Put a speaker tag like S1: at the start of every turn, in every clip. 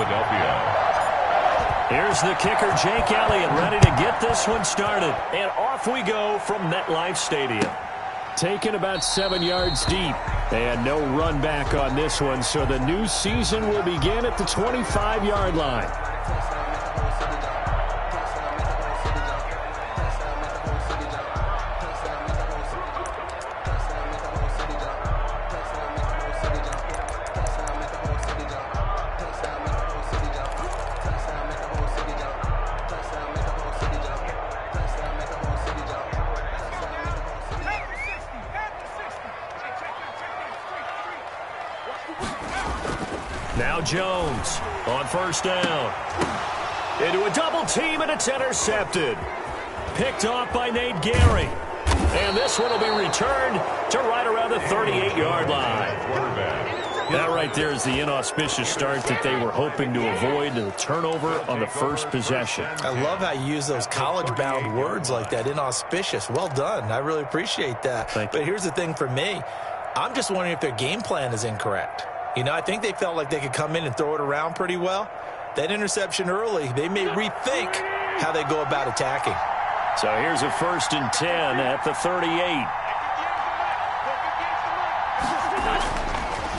S1: Philadelphia.
S2: Here's the kicker, Jake Elliott, ready to get this one started. And off we go from MetLife Stadium. Taken about 7 yards deep. And no run back on this one, so the new season will begin at the 25-yard line. Now Jones on first down. Into a double team, and it's intercepted. Picked off by Nate Gary. And this one will be returned to right around the 38-yard line. That right there is the inauspicious start that they were hoping to avoid, the turnover on the first possession.
S3: I love how you use those college-bound words like that, inauspicious. Well done. I really appreciate that. But here's the thing for me. I'm just wondering if their game plan is incorrect. You know, I think they felt like they could come in and throw it around pretty well. That interception early, they may rethink how they go about attacking.
S2: So here's a 1st and 10 at the 38.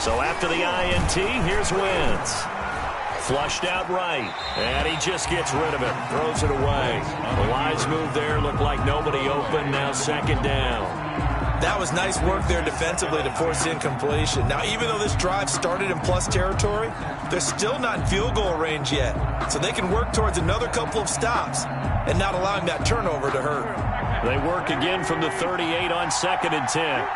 S2: So after the INT, here's Wentz. Flushed out right, and he just gets rid of it, throws it away. The wise move there, looked like nobody open, now 2nd down.
S3: That was nice work there defensively to force incompletion. Now, even though this drive started in plus territory, they're still not in field goal range yet. So they can work towards another couple of stops and not allowing that turnover to hurt.
S2: They work again from the 38 on 2nd and 10.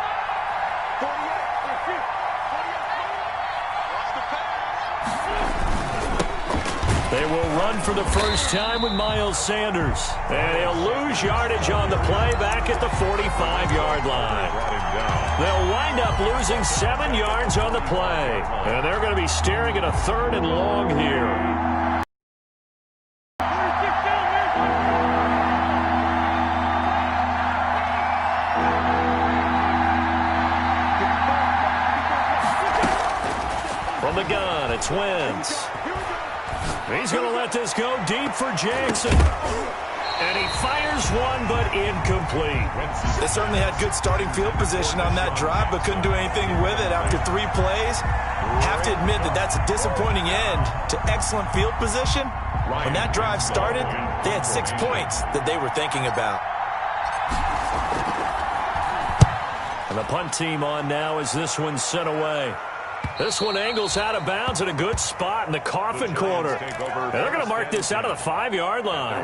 S2: They will run for the first time with Miles Sanders. And he'll lose yardage on the play back at the 45-yard line. They'll wind up losing 7 yards on the play. And they're going to be staring at a 3rd and long here. From the gun, it's Wentz. He's going to let this go deep for Jackson. And he fires one, but incomplete.
S3: They certainly had good starting field position on that drive, but couldn't do anything with it after 3 plays. Have to admit that that's a disappointing end to excellent field position. When that drive started, they had 6 points that they were thinking about.
S2: And the punt team on now as this one's sent away. This one angles out of bounds at a good spot in the coffin corner. And they're going to mark this out of the 5-yard line.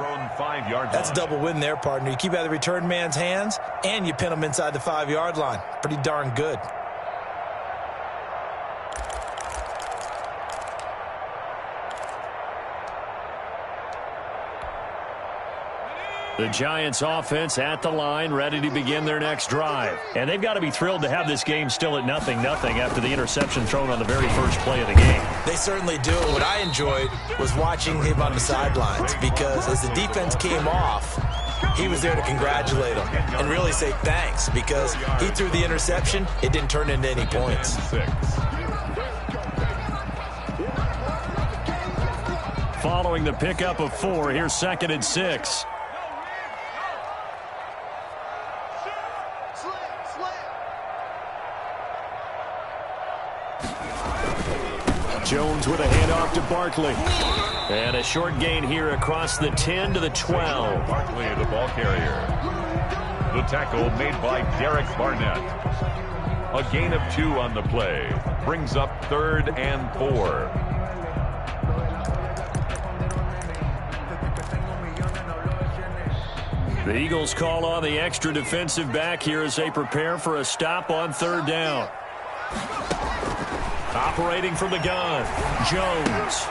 S3: That's a double win there, partner. You keep out of the return man's hands, and you pin him inside the 5-yard line. Pretty darn good.
S2: The Giants offense at the line, ready to begin their next drive. And they've got to be thrilled to have this game still at 0-0 after the interception thrown on the very first play of the game.
S3: They certainly do. What I enjoyed was watching him on the sidelines, because as the defense came off, he was there to congratulate them and really say thanks, because he threw the interception. It didn't turn into any points.
S2: Following the pickup of 4, here's 2nd and 6. Jones with a handoff to Barkley. And a short gain here across the 10 to the 12.
S1: Barkley, the ball carrier. The tackle made by Derek Barnett. A gain of 2 on the play. Brings up 3rd and 4.
S2: The Eagles call on the extra defensive back here as they prepare for a stop on 3rd down. Operating from the gun, Jones.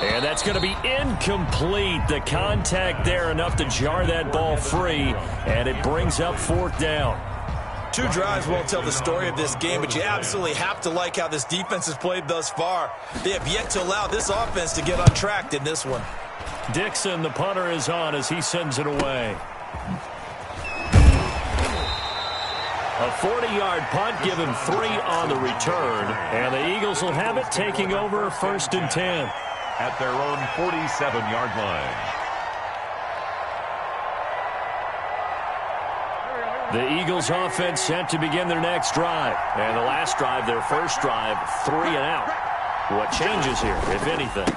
S2: And that's going to be incomplete. The contact there enough to jar that ball free, and it brings up 4th down.
S3: 2 drives won't tell the story of this game, but you absolutely have to like how this defense has played thus far. They have yet to allow this offense to get untracked in this one.
S2: Dixon, the punter, is on as he sends it away. A 40-yard punt, given 3 on the return, and the Eagles will have it, taking over 1st and 10.
S1: at their own 47-yard line.
S2: The Eagles offense set to begin their next drive. And the last drive, their first drive, 3 and out. What changes here, if anything?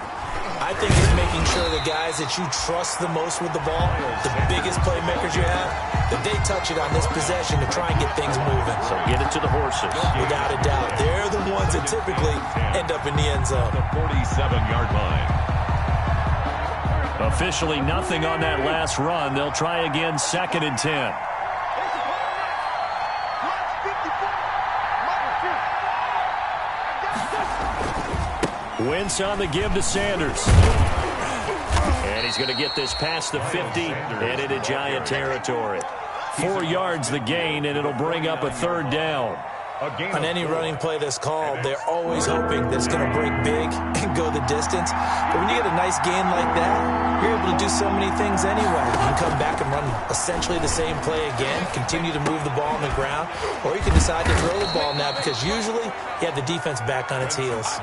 S3: I think it's making sure the guys that you trust the most with the ball, the biggest playmakers you have, that they touch it on this possession to try and get things moving.
S2: So get it to the horses.
S3: Without a doubt. They're the ones that typically end up in the end zone.
S1: The 47-yard line.
S2: Officially nothing on that last run. They'll try again, 2nd and 10. Wentz on the give to Sanders. And he's going to get this past the 50 and into Giant territory. 4 yards the gain, and it'll bring up a 3rd down.
S3: On any running play that's called, they're always hoping that it's going to break big and go the distance. But when you get a nice gain like that, you're able to do so many things anyway. You can come back and run essentially the same play again, continue to move the ball on the ground, or you can decide to throw the ball now because usually you have the defense back on its heels.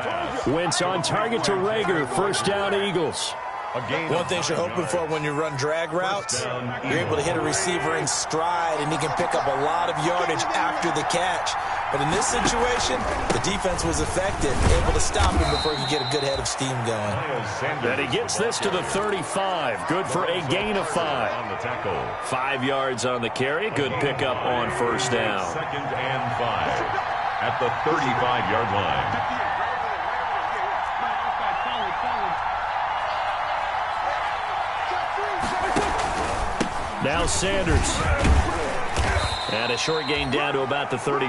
S2: Wentz on target to Rager. 1st down, Eagles.
S3: One thing you're hoping for when you run drag routes, you're able to hit a receiver in stride, and he can pick up a lot of yardage after the catch. But in this situation, the defense was effective, able to stop him before he could get a good head of steam going.
S2: And he gets this to the 35. Good for a gain of 5. 5 yards on the carry. Good pickup on 1st down.
S1: 2nd and 5 at the 35-yard line.
S2: Now Sanders. And a short gain down to about the 33.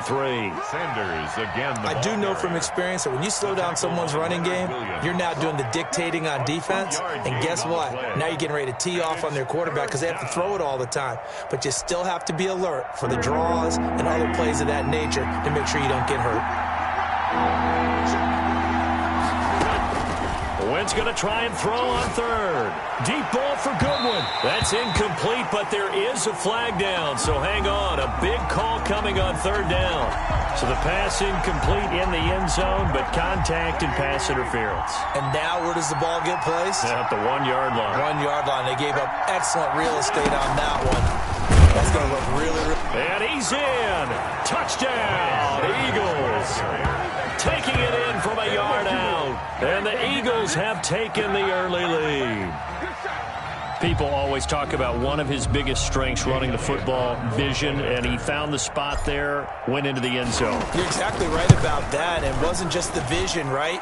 S1: Sanders again.
S3: I do know from experience that when you slow down someone's running game, you're now doing the dictating on defense. And guess what? Now you're getting ready to tee off on their quarterback because they have to throw it all the time. But you still have to be alert for the draws and other plays of that nature to make sure you don't get hurt.
S2: Wentz going to try and throw on 3rd. Deep ball for Goodwin. That's incomplete, but there is a flag down, so hang on. A big call coming on 3rd down. So the pass incomplete in the end zone, but contact and pass interference.
S3: And now where does the ball get placed?
S2: At the 1-yard line.
S3: 1-yard line. They gave up excellent real estate on that one. That's going to look really...
S2: And he's in. Touchdown, Eagles. Taking it in from a yard out. And the Eagles have taken the early lead. People always talk about one of his biggest strengths running the football, vision, and he found the spot there, went into the end zone.
S3: You're exactly right about that. It wasn't just the vision, right?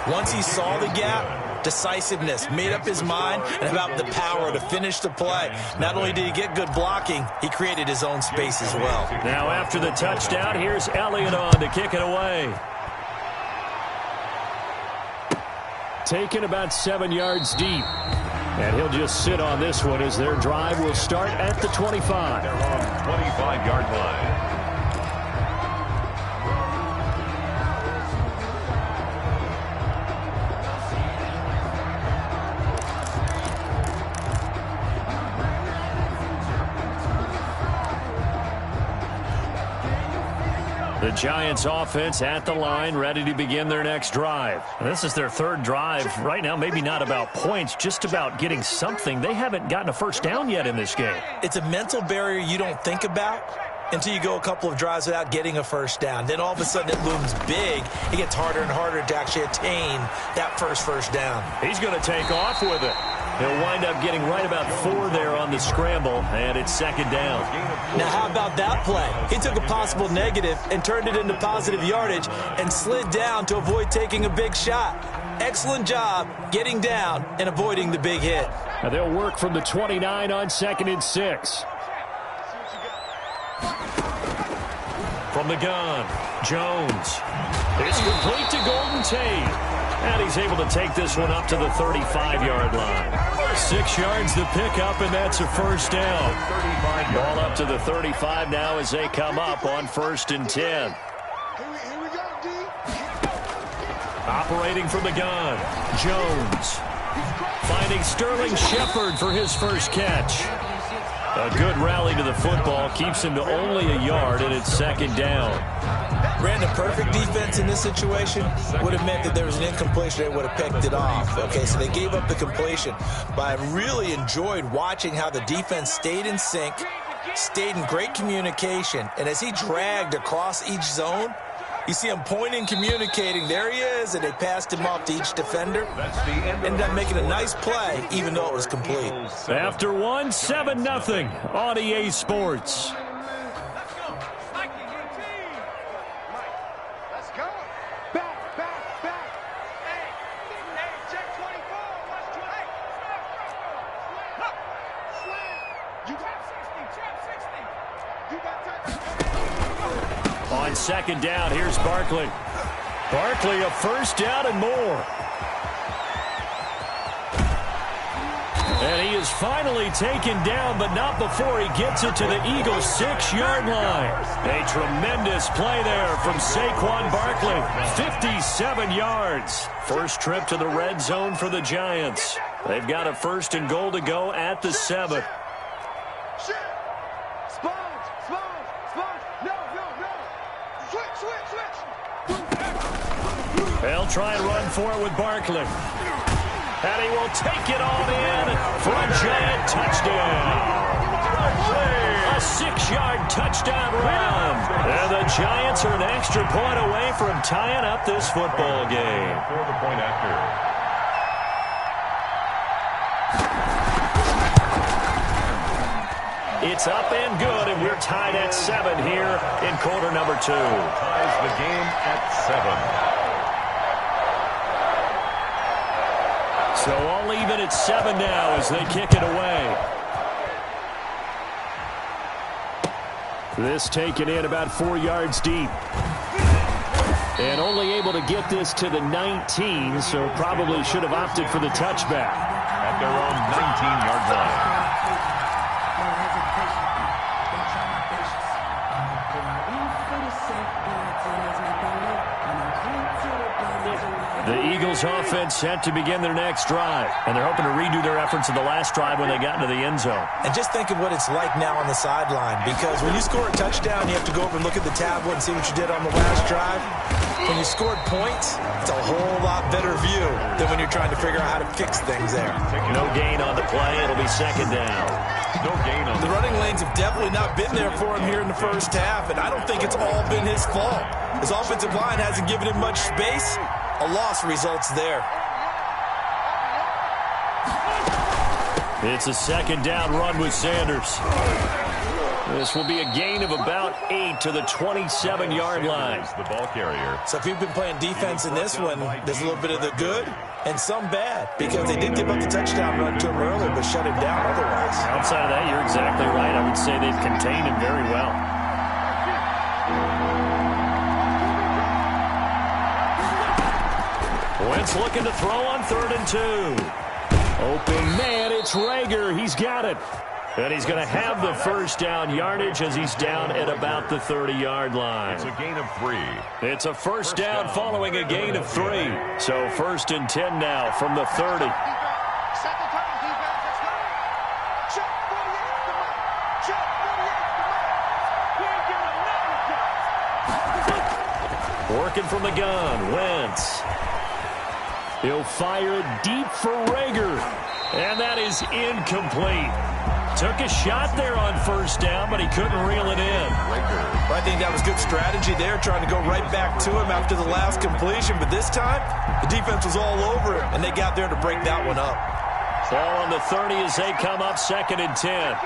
S3: Once he saw the gap, decisiveness, made up his mind, and about the power to finish the play. Not only did he get good blocking, he created his own space as well.
S2: Now after the touchdown, here's Elliott on to kick it away. Taken about 7 yards deep. And he'll just sit on this one as their drive will start at the 25.
S1: 25-yard line.
S2: The Giants offense at the line, ready to begin their next drive. This is their 3rd drive right now, maybe not about points, just about getting something. They haven't gotten a 1st down yet in this game.
S3: It's a mental barrier you don't think about until you go a couple of drives without getting a 1st down. Then all of a sudden it looms big. It gets harder and harder to actually attain that first down.
S2: He's going to take off with it. He'll wind up getting right about 4 there on the scramble, and it's 2nd down.
S3: Now, how about that play? He took a possible negative and turned it into positive yardage and slid down to avoid taking a big shot. Excellent job getting down and avoiding the big hit.
S2: Now they'll work from the 29 on 2nd and 6. From the gun, Jones. It's complete to Golden Tate. And he's able to take this one up to the 35-yard line. 6 yards to pick up, and that's a 1st down. Ball up to the 35 now as they come up on 1st and 10. Operating from the gun, Jones. Finding Sterling Shepard for his first catch. A good rally to the football keeps him to only a yard, and it's second down.
S3: Brandon, perfect defense in this situation would have meant that there was an incompletion. They would have picked it off. Okay, so they gave up the completion. But I really enjoyed watching how the defense stayed in sync, stayed in great communication, and as he dragged across each zone, you see him pointing, communicating. There he is, and they passed him off to each defender. Ended up making a nice play, even though it was complete.
S2: After one, 7-0 on EA Sports. On second down, here's Barkley. Barkley, a first down and more. And he is finally taken down, but not before he gets it to the Eagles' 6-yard line. A tremendous play there from Saquon Barkley. 57 yards. First trip to the red zone for the Giants. They've got a first and goal to go at the 7. They'll try and run for it with Barkley. And he will take it on in for a Giant touchdown. A 6-yard touchdown run. And the Giants are an extra point away from tying up this football game.
S1: For the point after.
S2: It's up and good, and we're tied at 7 here in quarter number 2.
S1: Ties the game at 7.
S2: So all even at 7 now as they kick it away. This taken in about 4 yards deep. And only able to get this to the 19, so probably should have opted for the touchback.
S1: At their own 19-yard line.
S2: The Eagles offense set to begin their next drive. And they're hoping to redo their efforts in the last drive when they got into the end zone.
S3: And just think of what it's like now on the sideline, because when you score a touchdown, you have to go over and look at the tablet and see what you did on the last drive. When you scored points, it's a whole lot better view than when you're trying to figure out how to fix things there.
S2: No gain on the play. It'll be second down.
S1: No gain on
S3: the running lanes have definitely not been there for him here in the first half, and I don't think it's all been his fault. His offensive line hasn't given him much space. A loss results there.
S2: It's a second down run with Sanders. This will be a gain of about 8 to the 27-yard line.
S1: The ball carrier.
S3: So if you've been playing defense in this one, there's a little bit of the good and some bad, because they did give up the touchdown run to him earlier, but shut him down otherwise.
S2: Outside of that, you're exactly right. I would say they've contained him very well. Wentz looking to throw on 3rd and 2. Open man, it's Rager. He's got it. And he's going to have the first down yardage as he's down at about the 30-yard line.
S1: It's a gain of 3.
S2: It's a first down following a gain of 3. So 1st and 10 now from the 30. Working from the gun, Wentz. He'll fire it deep for Rager. And that is incomplete. Took a shot there on 1st down, but he couldn't reel it in.
S3: I think that was good strategy there, trying to go right back to him after the last completion. But this time, the defense was all over it, and they got there to break that one up.
S2: Ball on the 30 as they come up 2nd and 10.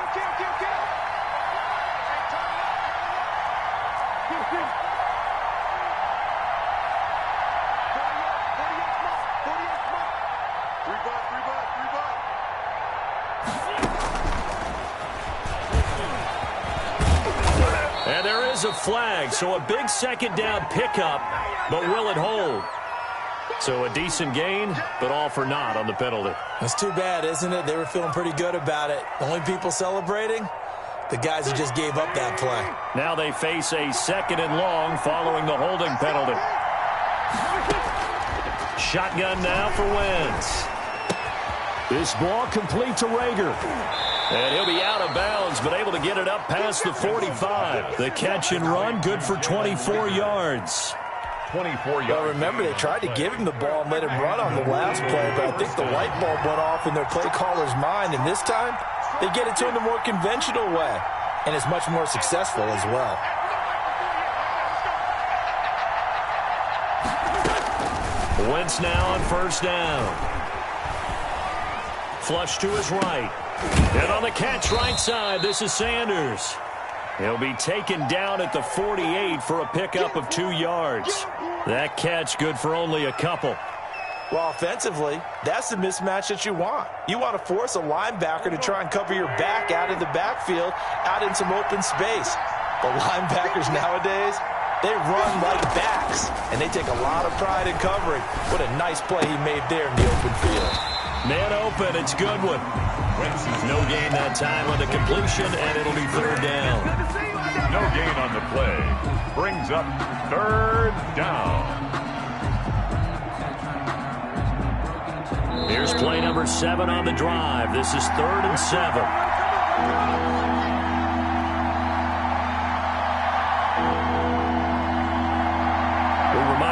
S2: And there is a flag, so a big second down pickup, but will it hold? So a decent gain, but all for naught on the penalty.
S3: That's too bad, isn't it? They were feeling pretty good about it. The only people celebrating, the guys who just gave up that play.
S2: Now they face a 2nd and long following the holding penalty. Shotgun now for Wentz. This ball complete to Rager. And he'll be out of bounds, but able to get it up past the 45. The catch and run, good for 24 yards.
S1: 24 yards.
S3: Well, remember, they tried to give him the ball and let him run on the last play, but I think the light bulb went off in their play caller's mind, and this time they get it to him the more conventional way, and it's much more successful as well.
S2: Wentz now on first down. Flush to his right. And on the catch right side, this is Sanders. He'll be taken down at the 48 for a pickup of 2 yards. That catch good for only a couple.
S3: Well, offensively, that's the mismatch that you want. You want to force a linebacker to try and cover your back out of the backfield, out in some open space. The linebackers nowadays, they run like backs, and they take a lot of pride in covering. What a nice play he made there in the open field.
S2: Man open, it's Goodwin. No gain that time on the completion, and it'll be third down.
S1: No gain on the play. Brings up third down.
S2: Here's play number 7 on the drive. This is 3rd and 7.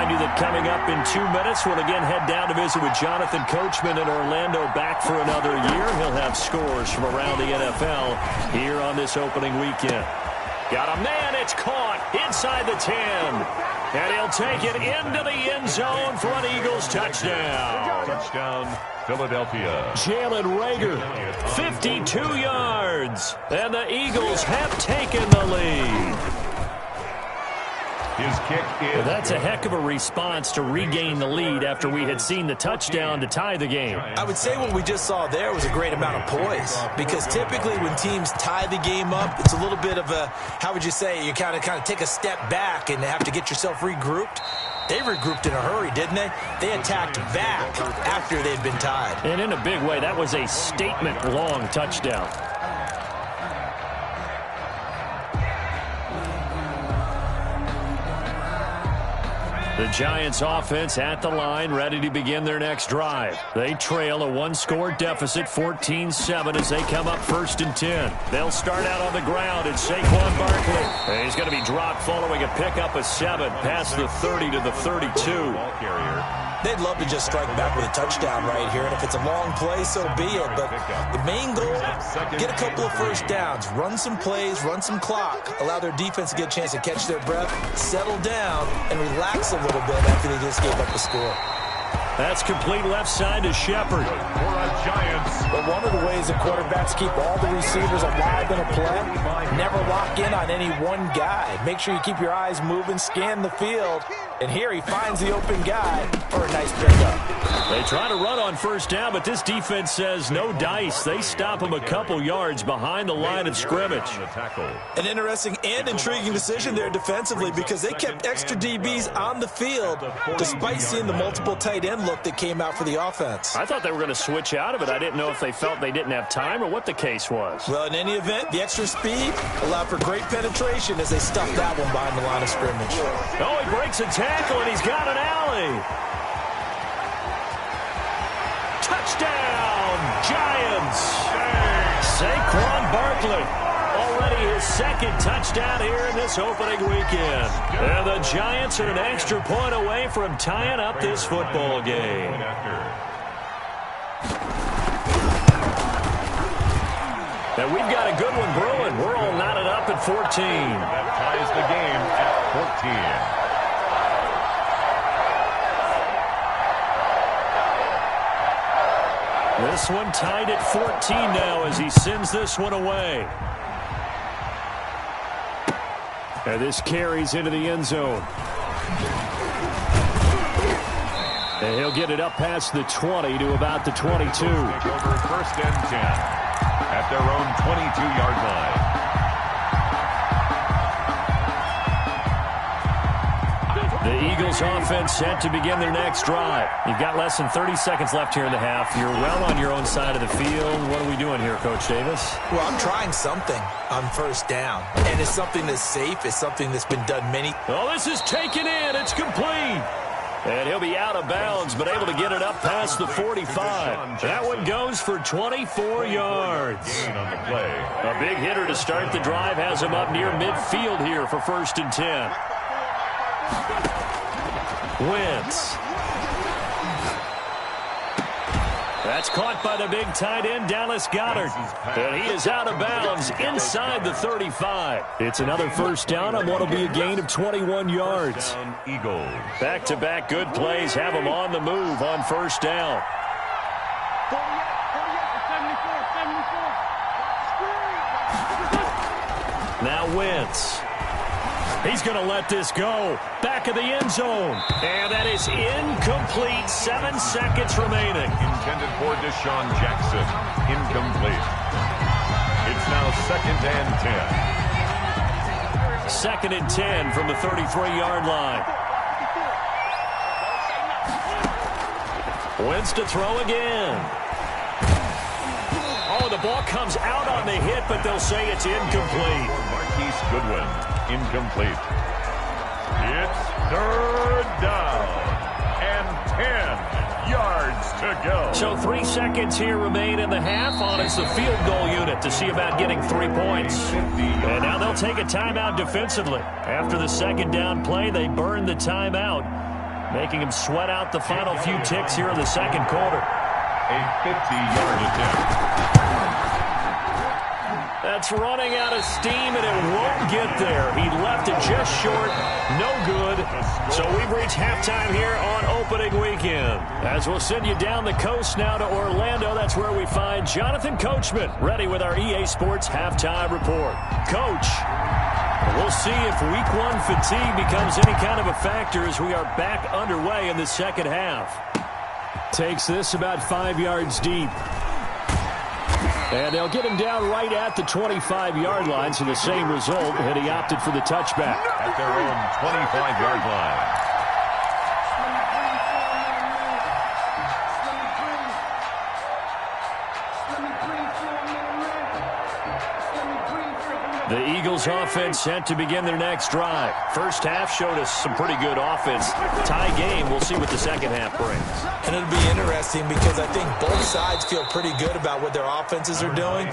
S2: That coming up in 2 minutes, we'll again head down to visit with Jonathan Coachman in Orlando, back for another year. He'll have scores from around the NFL here on this opening weekend. Got a man, it's caught inside the 10. And he'll take it into the end zone for an Eagles touchdown.
S1: Touchdown, Philadelphia.
S2: Jalen Reagor, 52 yards. And the Eagles have taken the lead.
S1: His kick is
S2: well, that's a heck of a response to regain the lead after we had seen the touchdown to tie the game.
S3: I would say what we just saw there was a great amount of poise, because typically when teams tie the game up, it's a little bit of a, how would you say, you kind of take a step back and have to get yourself regrouped. They regrouped in a hurry, didn't they? They attacked back after they'd been tied.
S2: And in a big way, that was a statement-long touchdown. The Giants offense at the line, ready to begin their next drive. They trail a 1-score deficit, 14-7, as they come up 1st and 10. They'll start out on the ground. It's Saquon Barkley. And he's going to be dropped following a pickup of 7 past the 30 to the 32.
S1: Ball carrier.
S3: They'd love to just strike back with a touchdown right here, and if it's a long play, so be it. But the main goal, get a couple of first downs, run some plays, run some clock, allow their defense to get a chance to catch their breath, settle down, and relax a little bit after they just gave up a score.
S2: That's complete left side to Shepard.
S1: For a Giants.
S3: But one of the ways that quarterbacks keep all the receivers alive in a play, never lock in on any one guy. Make sure you keep your eyes moving, scan the field. And here he finds the open guy for a nice pickup.
S2: They try to run on first down, but this defense says no dice. They stop him a couple yards behind the line of scrimmage.
S3: An interesting and intriguing decision there defensively, because they kept extra DBs on the field despite seeing the multiple tight end look that came out for the offense.
S2: I thought they were going to switch out of it. I didn't know if they felt they didn't have time or what the case was.
S3: Well, in any event, the extra speed allowed for great penetration as they stuffed that one behind the line of scrimmage.
S2: Oh, he breaks a tackle, and he's got an alley. Touchdown, Giants. Saquon Barkley. Already his 2nd touchdown here in this opening weekend. And the Giants are an extra point away from tying up this football game. And we've got a good one brewing. We're all knotted up at 14.
S1: That ties the game at 14.
S2: This one tied at 14 now as he sends this one away. And this carries into the end zone. And he'll get it up past the 20 to about the 22.
S1: Over 1st and 10 at their own 22-yard line.
S2: The Eagles offense set to begin their next drive. You've got less than 30 seconds left here in the half. You're well on your own side of the field. What are we doing here, Coach Davis?
S3: Well, I'm trying something on first down. And it's something that's safe. It's something that's been done many.
S2: Oh, this is taken in. It's complete. And he'll be out of bounds, but able to get it up past the 45. That one goes for 24 yards.
S1: On the play.
S2: A big hitter to start the drive has him up near midfield here for 1st and 10. Wentz. That's caught by the big tight end, Dallas Goedert. And he is out of bounds inside the 35. It's another 1st down on what will be a gain of 21 yards.
S1: Eagles.
S2: Back-to-back good plays have them on the move on 1st down. Now Wentz. He's going to let this go. Back of the end zone. And that is incomplete. 7 seconds remaining.
S1: Intended for Deshaun Jackson. Incomplete. It's now 2nd and 10.
S2: 2nd and 10 from the 33-yard line. Wentz to throw again. Oh, the ball comes out on the hit, but they'll say it's incomplete.
S1: Marquise Goodwin. Incomplete. It's 3rd down and 10 yards to go.
S2: So 3 seconds here remain in the half on it's the field goal unit to see about getting 3 points. And now they'll take a timeout defensively. After the 2nd down play, they burn the timeout, making them sweat out the final few ticks here in the 2nd quarter.
S1: A 50-yard attempt.
S2: That's running out of steam, and it won't get there. He left it just short. No good. So we've reached halftime here on opening weekend. As we'll send you down the coast now to Orlando, that's where we find Jonathan Coachman ready with our EA Sports halftime report. Coach, we'll see if Week 1 fatigue becomes any kind of a factor as we are back underway in the 2nd half. Takes this about 5 yards deep. And they'll get him down right at the 25-yard line, so the same result, and he opted for the touchback.
S1: At their own 25-yard line.
S2: The Eagles offense set to begin their next drive. First half showed us some pretty good offense. Tie game, we'll see what the 2nd half brings.
S3: And it'll be interesting because I think both sides feel pretty good about what their offenses are doing.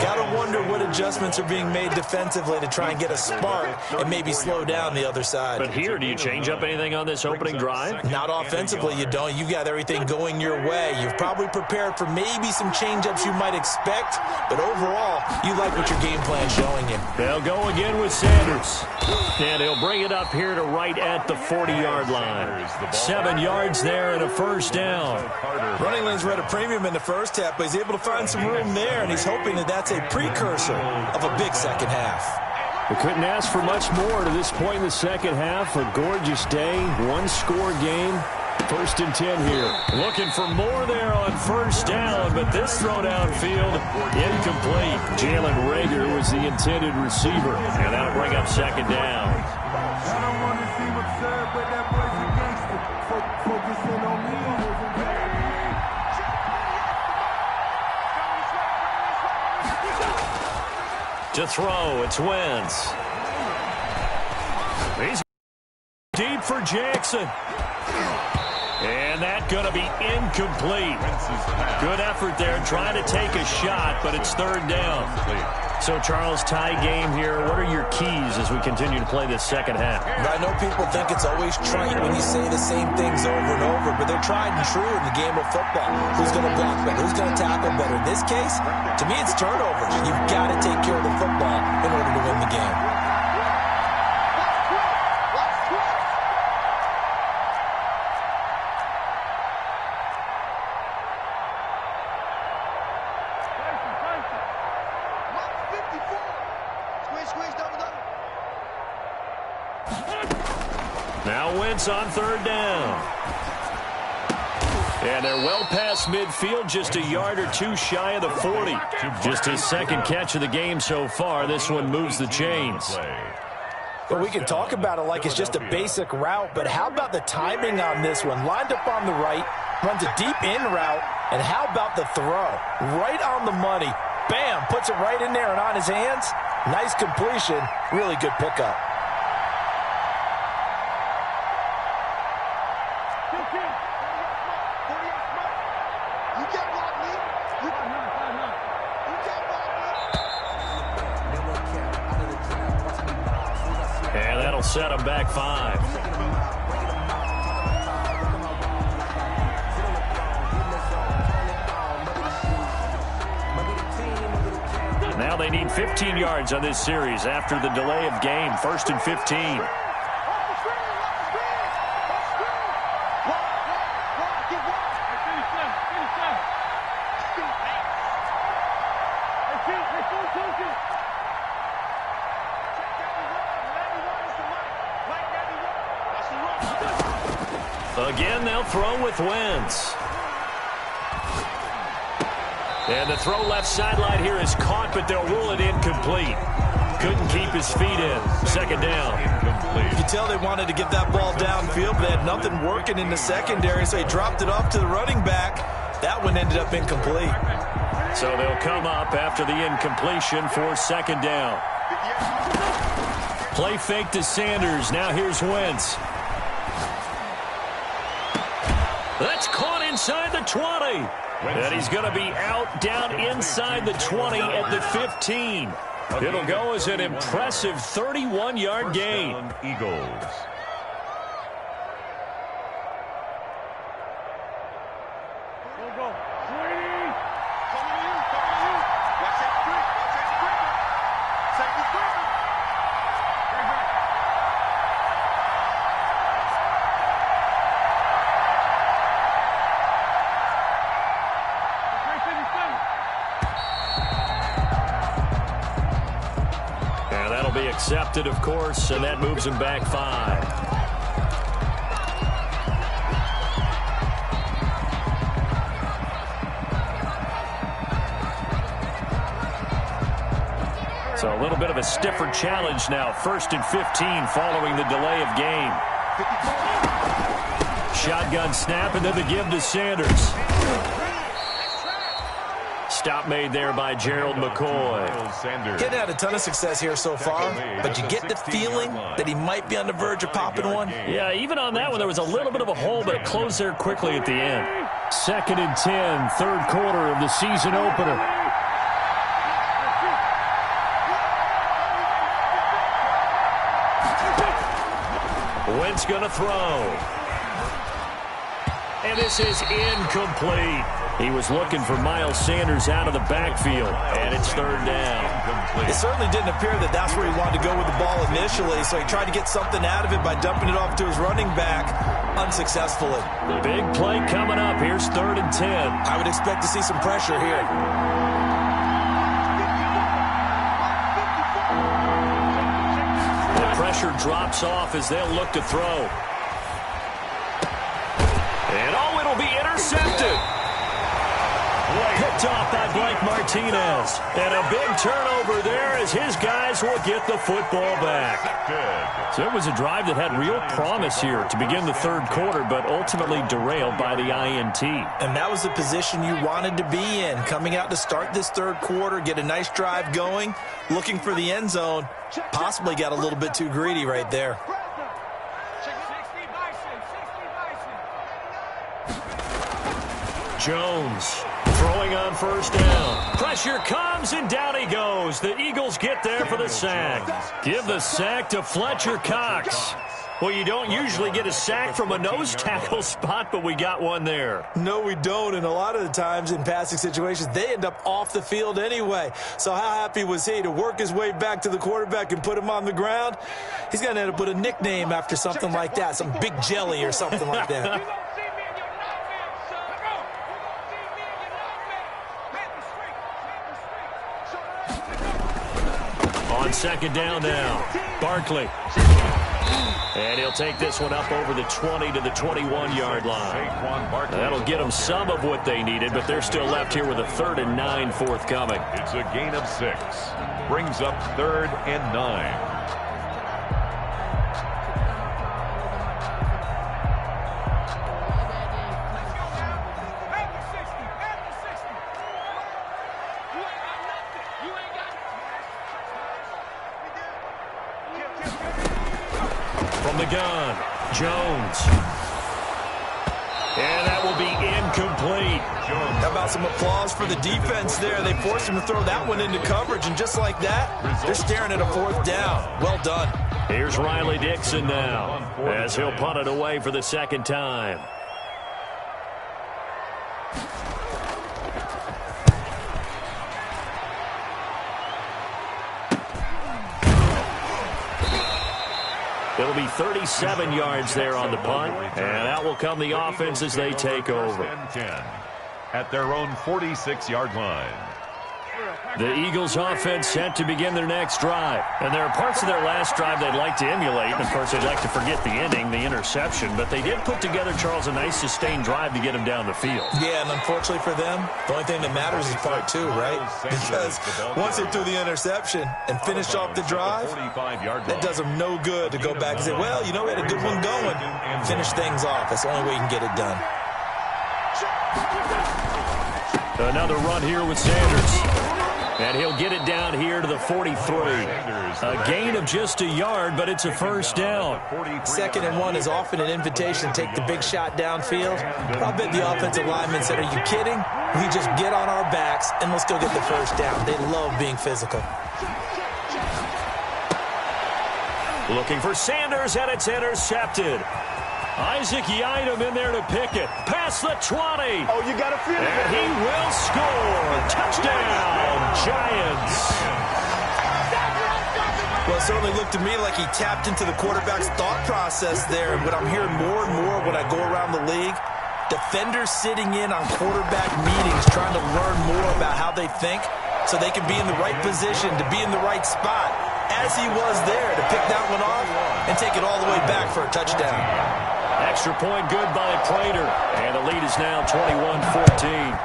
S3: Got to wonder what adjustments are being made defensively to try and get a spark and maybe slow down the other side.
S2: But here, do you change up anything on this opening drive?
S3: Not offensively, you don't. You've got everything going your way. You've probably prepared for maybe some change-ups you might expect, but overall, you like what your game plan's showing you.
S2: They'll go again with Sanders. And he'll bring it up here to right at the 40-yard line. 7 yards there and a 1st down.
S3: Running lanes were at a premium in the first half, but he's able to find some room there, and he's hoping that that's a precursor of a big 2nd half.
S2: We couldn't ask for much more to this point in the 2nd half. A gorgeous day, 1-score game. 1st and 10 here. Looking for more there on 1st down, but this throw downfield incomplete. Jalen Reagor was the intended receiver, and that'll bring up 2nd down.
S4: I don't want to see what's said, but that boy's a gangster. Focusing on me.
S2: To throw, it's Wentz. He's deep for Jackson. And that's going to be incomplete. Good effort there trying to take a shot, but it's 3rd down. So, Charles, tie game here. What are your keys as we continue to play this 2nd half?
S3: I know people think it's always trite when you say the same things over and over, but they're tried and true in the game of football. Who's going to block better? Who's going to tackle better? In this case, to me, it's turnovers. You've got to take care of the football in order to win the game.
S2: Now Wentz on 3rd down. And they're well past midfield, just a yard or two shy of the 40. Just his 2nd catch of the game so far. This one moves the chains.
S3: Well, we can talk about it like it's just a basic route, but how about the timing on this one? Lined up on the right, runs a deep in route, and how about the throw? Right on the money. Bam, puts it right in there and on his hands. Nice completion, really good pickup.
S2: And that'll set him back 5. Now they need 15 yards on this series after the delay of game. 1st and 15. Again, they'll throw with Wentz. And the throw left sideline here is caught, but they'll rule it incomplete. Couldn't keep his feet in. 2nd down. Incomplete.
S3: You can tell they wanted to get that ball downfield, but they had nothing working in the secondary, so he dropped it off to the running back. That one ended up incomplete.
S2: So they'll come up after the incompletion for 2nd down. Play fake to Sanders. Now here's Wentz. That's caught inside the 20. And he's going to be out down inside the 20 at the 15. It'll go as an impressive 31-yard gain.
S1: Eagles.
S2: Accepted, of course, and that moves him back 5. So a little bit of a stiffer challenge now. 1st and 15 following the delay of game. Shotgun snap and then the give to Sanders. Stop made there by Gerald McCoy.
S3: Getting had a ton of success here so far, but you get the feeling that he might be on the verge of popping one.
S2: Yeah, even on that one, there was a little bit of a hole, but it closed there quickly at the end. 2nd and 10, 3rd quarter of the season opener. Wentz going to throw. And this is incomplete. He was looking for Miles Sanders out of the backfield, and it's 3rd down.
S3: It certainly didn't appear that that's where he wanted to go with the ball initially, so he tried to get something out of it by dumping it off to his running back unsuccessfully.
S2: Big play coming up. Here's 3rd and 10.
S3: I would expect to see some pressure here.
S2: The pressure drops off as they'll look to throw. And it'll be intercepted. Picked off by Blake Martinez. And a big turnover there as his guys will get the football back. So it was a drive that had real promise here to begin the 3rd quarter, but ultimately derailed by the INT.
S3: And that was the position you wanted to be in, coming out to start this 3rd quarter, get a nice drive going, looking for the end zone. Possibly got a little bit too greedy right there.
S2: Jones throwing on 1st down. Pressure comes, and down he goes. The Eagles get there for the sack. Give the sack to Fletcher Cox. Well, you don't usually get a sack from a nose tackle spot, but we got one there.
S3: No, we don't, and a lot of the times in passing situations, they end up off the field anyway. So how happy was he to work his way back to the quarterback and put him on the ground? He's going to end up with a nickname after something like that, some Big Jelly or something like that.
S2: On 2nd down now, Barkley. And he'll take this one up over the 20 to the 21-yard line. That'll get them some of what they needed, but they're still left here with a 3rd and 9 forthcoming.
S1: It's a gain of 6. Brings up 3rd and 9.
S2: From the gun, Jones. And that will be incomplete.
S3: How about about some applause for the defense there. They forced him to throw that one into coverage, and just like that, they're staring at a 4th down. Well done.
S2: Here's Riley Dixon now, as he'll punt it away for the 2nd time. It'll be 37 yards there on the punt, and out will come the offense as they take over.
S1: At their own 46-yard line.
S2: The Eagles offense set to begin their next drive. And there are parts of their last drive they'd like to emulate. And of course, they'd like to forget the ending, the interception. But they did put together, Charles, a nice sustained drive to get them down the field.
S3: Yeah, and unfortunately for them, the only thing that matters is part 2, right? Because once they threw the interception and finished off the drive, that does them no good to go back and say, well, you know, we had a good one going. Finish things off. That's the only way you can get it done.
S2: Another run here with Sanders. And he'll get it down here to the 43. A gain of just a yard, but it's a 1st down.
S3: 2nd and 1 is often an invitation to take the big shot downfield. But I bet the offensive lineman said, are you kidding? We just get on our backs and let's go get the 1st down. They love being physical.
S2: Looking for Sanders, and it's intercepted. Isaac Yiadom in there to pick it. Past the 20.
S5: Oh, you got to feel it.
S2: And he will score. Touchdown, Giants.
S3: Well, it certainly looked to me like he tapped into the quarterback's thought process there. And what I'm hearing more and more when I go around the league, defenders sitting in on quarterback meetings trying to learn more about how they think so they can be in the right position to be in the right spot, as he was there to pick that one off and take it all the way back for a touchdown.
S2: Extra point good by Prater. And the lead is now 21-14.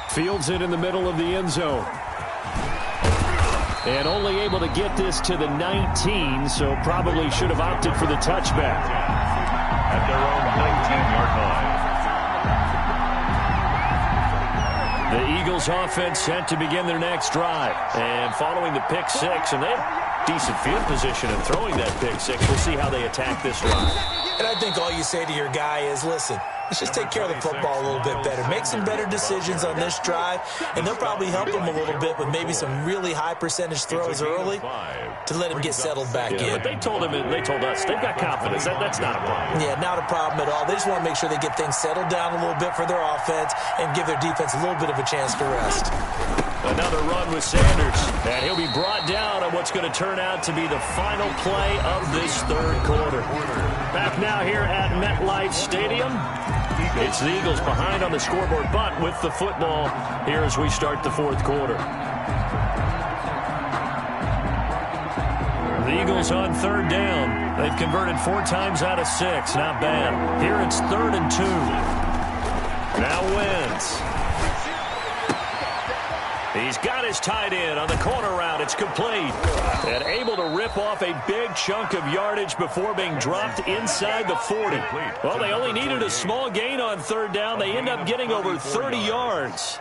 S2: Fields it in the middle of the end zone. And only able to get this to the 19, so probably should have opted for the touchback.
S1: At their own 19-yard line.
S2: The Eagles offense set to begin their next drive. And following the pick 6, and they have decent field position in throwing that pick 6. We'll see how they attack this drive.
S3: And I think all you say to your guy is, listen, let's just take care of the football a little bit better. Make some better decisions on this drive, and they'll probably help him a little bit with maybe some really high percentage throws early to let him get settled back in.
S2: But they told us, they've got confidence. That's not a problem.
S3: Yeah, not a problem at all. They just want to make sure they get things settled down a little bit for their offense and give their defense a little bit of a chance to rest.
S2: Another run with Sanders, and he'll be brought down on what's going to turn out to be the final play of this 3rd quarter. Back now here at MetLife Stadium. It's the Eagles behind on the scoreboard, but with the football here as we start the 4th quarter. The Eagles on 3rd down. They've converted 4 times out of 6. Not bad. Here it's 3rd and 2. Now Wentz. He's got his tight end on the corner route. It's complete. And able to rip off a big chunk of yardage before being dropped inside the 40. Well, they only needed a small gain on 3rd down. They end up getting over 30 yards.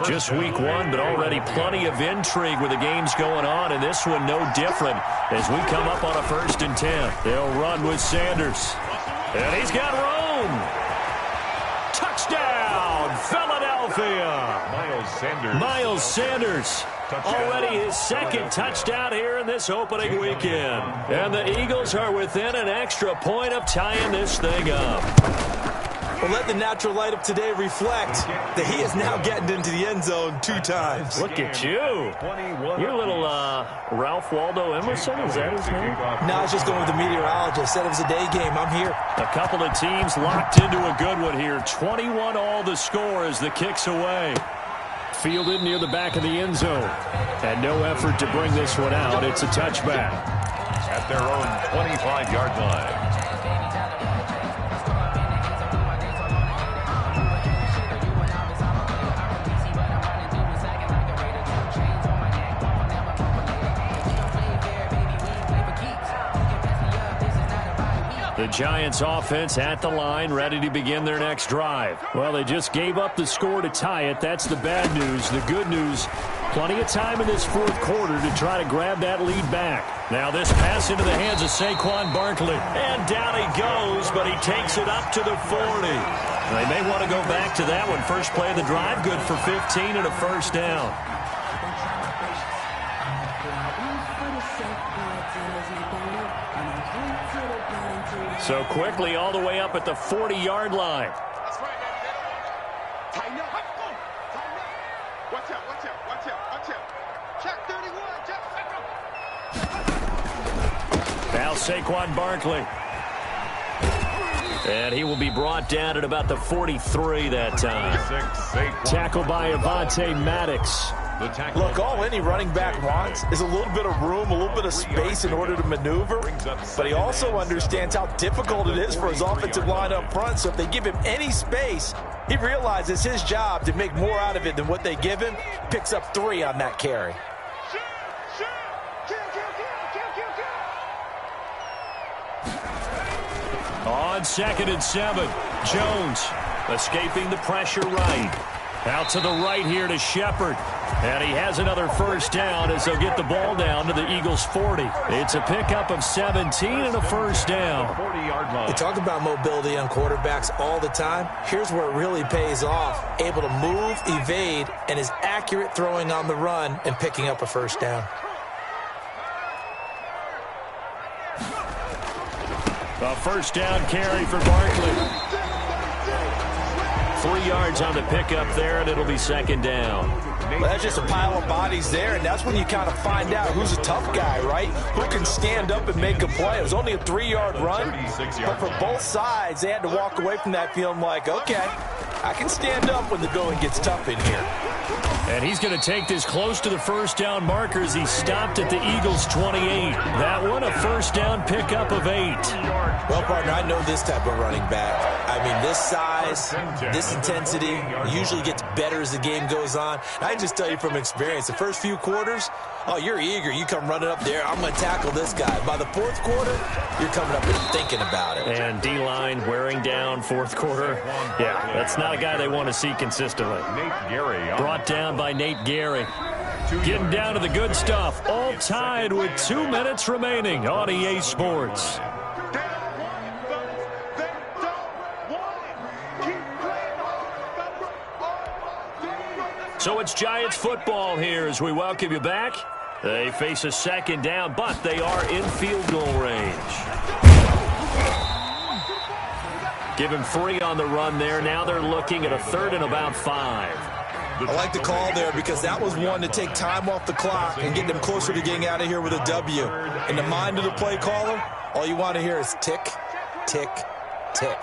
S2: Just week 1, but already plenty of intrigue with the games going on, and this one no different as we come up on a 1st and 10. They'll run with Sanders. And he's got Rome. Touchdown, Philadelphia. Miles Sanders. Already his 2nd touchdown here in this opening weekend. And the Eagles are within an extra point of tying this thing up.
S3: Well, let the natural light of today reflect that he is now getting into the end zone 2 times.
S2: Look at you. You're a little Ralph Waldo Emerson, is that his name?
S3: No, I was just going with the meteorologist. Said it was a day game. I'm here.
S2: A couple of teams locked into a good one here. 21 all the score as the kick's away. Fielded near the back of the end zone. And no effort to bring this one out. It's a touchback.
S1: At their own 25-yard line.
S2: The Giants offense at the line, ready to begin their next drive. Well, they just gave up the score to tie it. That's the bad news. The good news, Plenty of time in this fourth quarter to try to grab that lead back. Now this pass into the hands of Saquon Barkley. And down he goes, but he takes it up to the 40. They may want to go back to that one. First play of the drive, good for 15 and a first down. So quickly all the way up at the 40-yard line.
S5: That's right, man. Tighten up. Tighten up. Watch out, watch out, watch out, watch out. Check 31, check.
S2: Now Saquon Barkley. And he will be brought down at about the 43 that time. Tackled by Avonte Maddox.
S3: Look, all any running back wants is a little bit of room, a little bit of space in order to maneuver. But he also understands how difficult it is for his offensive line up front. So if they give him any space, he realizes his job to make more out of it than what they give him. Picks up 3 on that carry.
S2: On 2nd and 7, Jones escaping the pressure right. Out to the right here to Shepard. And he has another first down as they'll get the ball down to the Eagles' 40. It's a pickup of 17 and a first down.
S3: You talk about mobility on quarterbacks all the time. Here's where it really pays off. Able to move, evade, and is accurate throwing on the run and picking up a first down.
S2: A first down carry for Barkley. 3 yards on the pickup there, and it'll be second down.
S3: Well, that's just a pile of bodies there, and that's when you kind of find out who's a tough guy, right? Who can stand up and make a play. It was only a 3-yard run, but for both sides, they had to walk away from that feeling like, okay, I can stand up when the going gets tough in here.
S2: And he's going to take this close to the first down marker as he stopped at the Eagles' 28. That one, a first down pickup of 8.
S3: Well, partner, I know this type of running back. I mean, this size, this intensity usually gets better as the game goes on. And I can just tell you from experience, the first few quarters, oh, you're eager. You come running up there, I'm going to tackle this guy. By the fourth quarter, you're coming up and thinking about it.
S2: And D-line wearing down fourth quarter. Yeah, that's not a guy they want to see consistently. Brought down by Nate Gary. Getting down to the good stuff. All tied with 2 minutes remaining on EA Sports. So it's Giants football here as we welcome you back. They face a second down, but they are in field goal range. Give him 3 on the run there. Now they're looking at a 3rd and about 5.
S3: I like the call there because that was one to take time off the clock and get them closer to getting out of here with a W. In the mind of the play caller, all you want to hear is tick, tick, tick.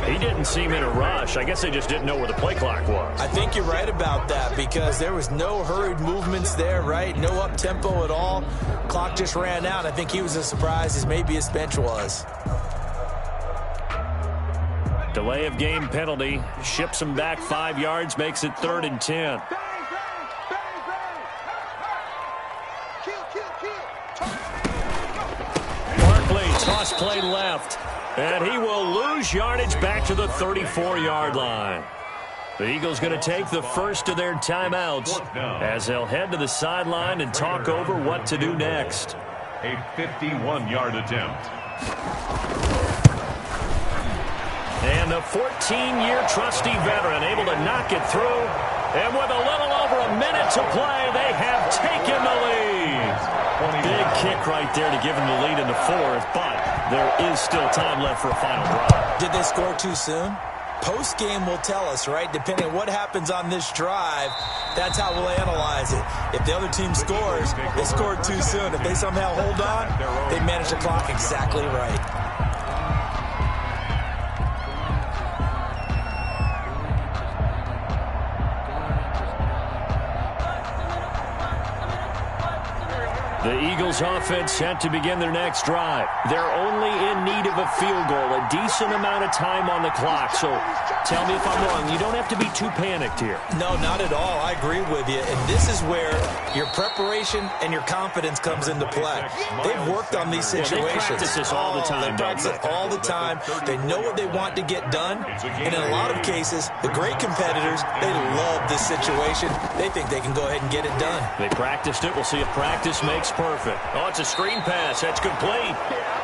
S2: He didn't seem in a rush. I guess they just didn't know where the play clock was.
S3: I think you're right about that because there was no hurried movements there, right? No up-tempo at all. Clock just ran out. I think he was as surprised as maybe his bench was.
S2: Delay of game penalty. Ships him back 5 yards, makes it 3rd and 10. Barkley, toss play left. And he will lose yardage back to the 34-yard line. The Eagles going to take the first of their timeouts as they'll head to the sideline and talk over what to do next.
S1: A 51-yard attempt.
S2: And the 14-year trusty veteran able to knock it through. And with a little over a minute to play, they have taken the lead. Big kick right there to give them the lead in the 4th, but there is still time left for a final drive.
S3: Did they score too soon? Post-game will tell us, right? Depending on what happens on this drive, that's how we'll analyze it. If the other team scores, they scored too soon. If they somehow hold on, they manage the clock exactly right.
S2: The Eagles offense set to begin their next drive. They're only in need of a field goal, a decent amount of time on the clock. So Tell me if I'm wrong. You don't have to be too panicked here.
S3: No, not at all. I agree with you. And this is where your preparation and your confidence comes into play. They've worked on these situations.
S2: They practice this all the time.
S3: They practice it all the time. They know what they want to get done. And in a lot of cases, the great competitors, they love this situation. They think they can go ahead and get it done.
S2: They practiced it. We'll see if practice makes perfect. Oh, it's a screen pass. That's complete.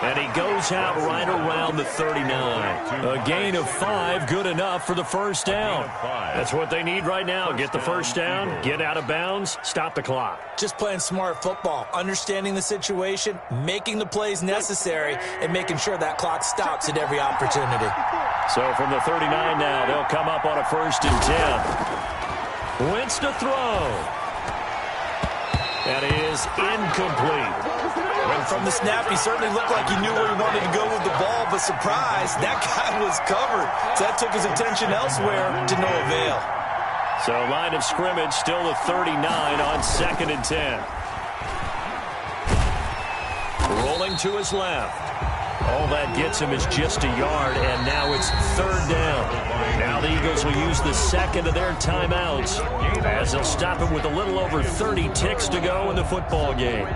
S2: And he goes out right around the 39. A gain of 5, good enough for the first down. That's what they need right now. Get the first down, get out of bounds, stop the clock.
S3: Just playing smart football, understanding the situation, making the plays necessary, and making sure that clock stops at every opportunity.
S2: So from the 39 now, they'll come up on a 1st and 10. Wentz to throw. That is incomplete.
S3: From the snap, he certainly looked like he knew where he wanted to go with the ball, but surprise, that guy was covered. So that took his attention elsewhere to no avail.
S2: So line of scrimmage, still the 39 on 2nd and 10. Rolling to his left. All that gets him is just a yard, and now it's 3rd down. Now the Eagles will use the second of their timeouts as they'll stop it with a little over 30 ticks to go in the football game.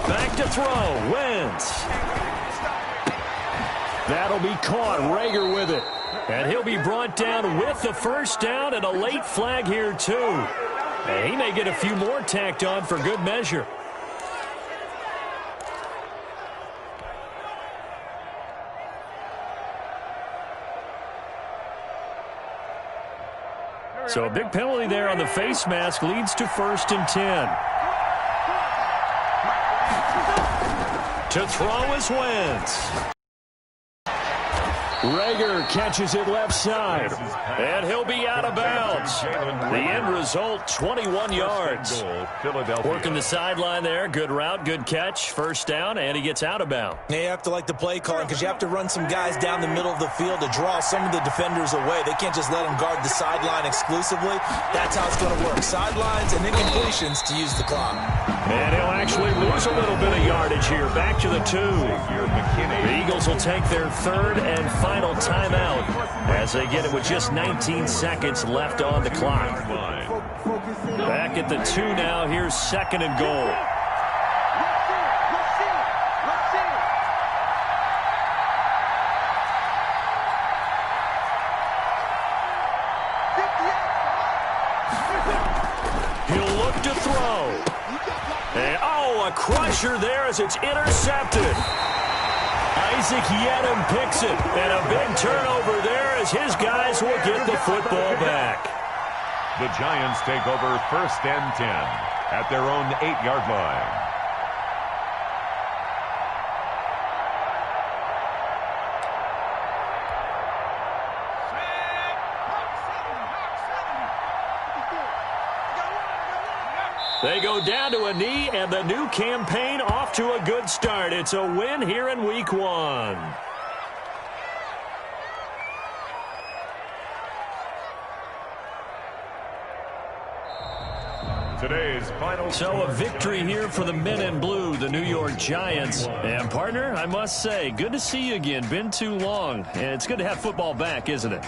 S2: Back to throw, Wentz. That'll be caught, Rager with it. And he'll be brought down with the first down and a late flag here too. And he may get a few more tacked on for good measure. So a big penalty there on the face mask leads to 1st and 10. To throw is Wentz. Rager catches it left side. And he'll be out of bounds. The end result, 21 yards. Working the sideline there. Good route, good catch. First down, and he gets out of bounds.
S3: You have to like the play calling because you have to run some guys down the middle of the field to draw some of the defenders away. They can't just let them guard the sideline exclusively. That's how it's going to work. Sidelines and then completions to use the clock.
S2: And he'll actually lose a little bit of yardage here. Back to the 2. The Eagles will take their 3rd and final timeout as they get it with just 19 seconds left on the clock. Back at the 2 now. Here's 2nd and goal. He'll look to throw. And, a crusher there as it's intercepted. Isaac Yedem picks it, and a big turnover there as his guys will get the football back.
S1: The Giants take over 1st and 10 at their own 8-yard line.
S2: They go down to a knee, and the new campaign off to a good start. It's a win here in Week 1.
S1: Today's final.
S2: So a victory here for the men in blue, the New York Giants. And, partner, I must say, good to see you again. Been too long. And it's good to have football back, isn't it?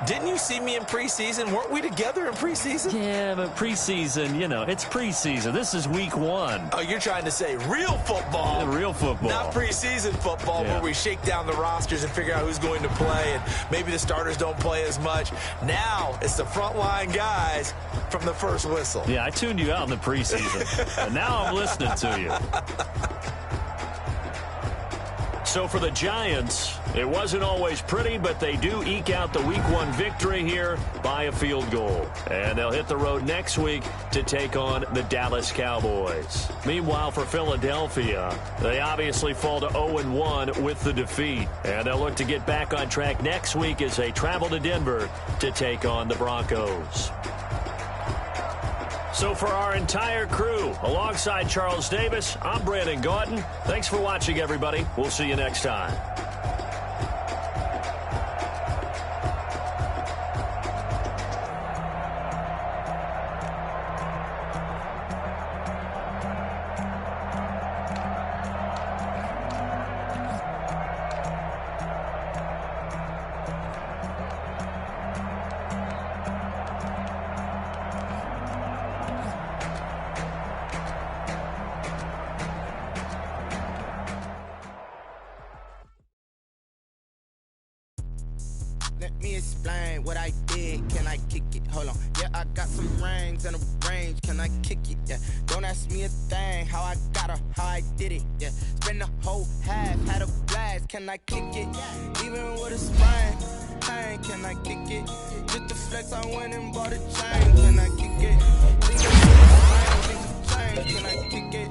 S3: Didn't you see me in preseason? Weren't we together in preseason?
S2: Yeah, but preseason, it's preseason. This is Week 1.
S3: Oh, you're trying to say real football.
S2: Real football.
S3: Not preseason football where we shake down the rosters and figure out who's going to play, and maybe the starters don't play as much. Now it's the frontline guys from the first whistle.
S2: Yeah, I tuned you out in the preseason, and now I'm listening to you. So for the Giants, it wasn't always pretty, but they do eke out the Week 1 victory here by a field goal. And they'll hit the road next week to take on the Dallas Cowboys. Meanwhile, for Philadelphia, they obviously fall to 0-1 with the defeat. And they'll look to get back on track next week as they travel to Denver to take on the Broncos. So for our entire crew, alongside Charles Davis, I'm Brandon Gaudin. Thanks for watching, everybody. We'll see you next time.
S6: Let me explain what I did. Can I kick it? Hold on. Yeah, I got some rings and a range. Can I kick it? Yeah. Don't ask me a thing. How I got her, how I did it. Yeah. Spend the whole half, had a blast. Can I kick it? Even with a sprain. Hey, can I kick it? Just the flex, I went and bought a chain. Can I kick it? Things have changed. Can I kick it?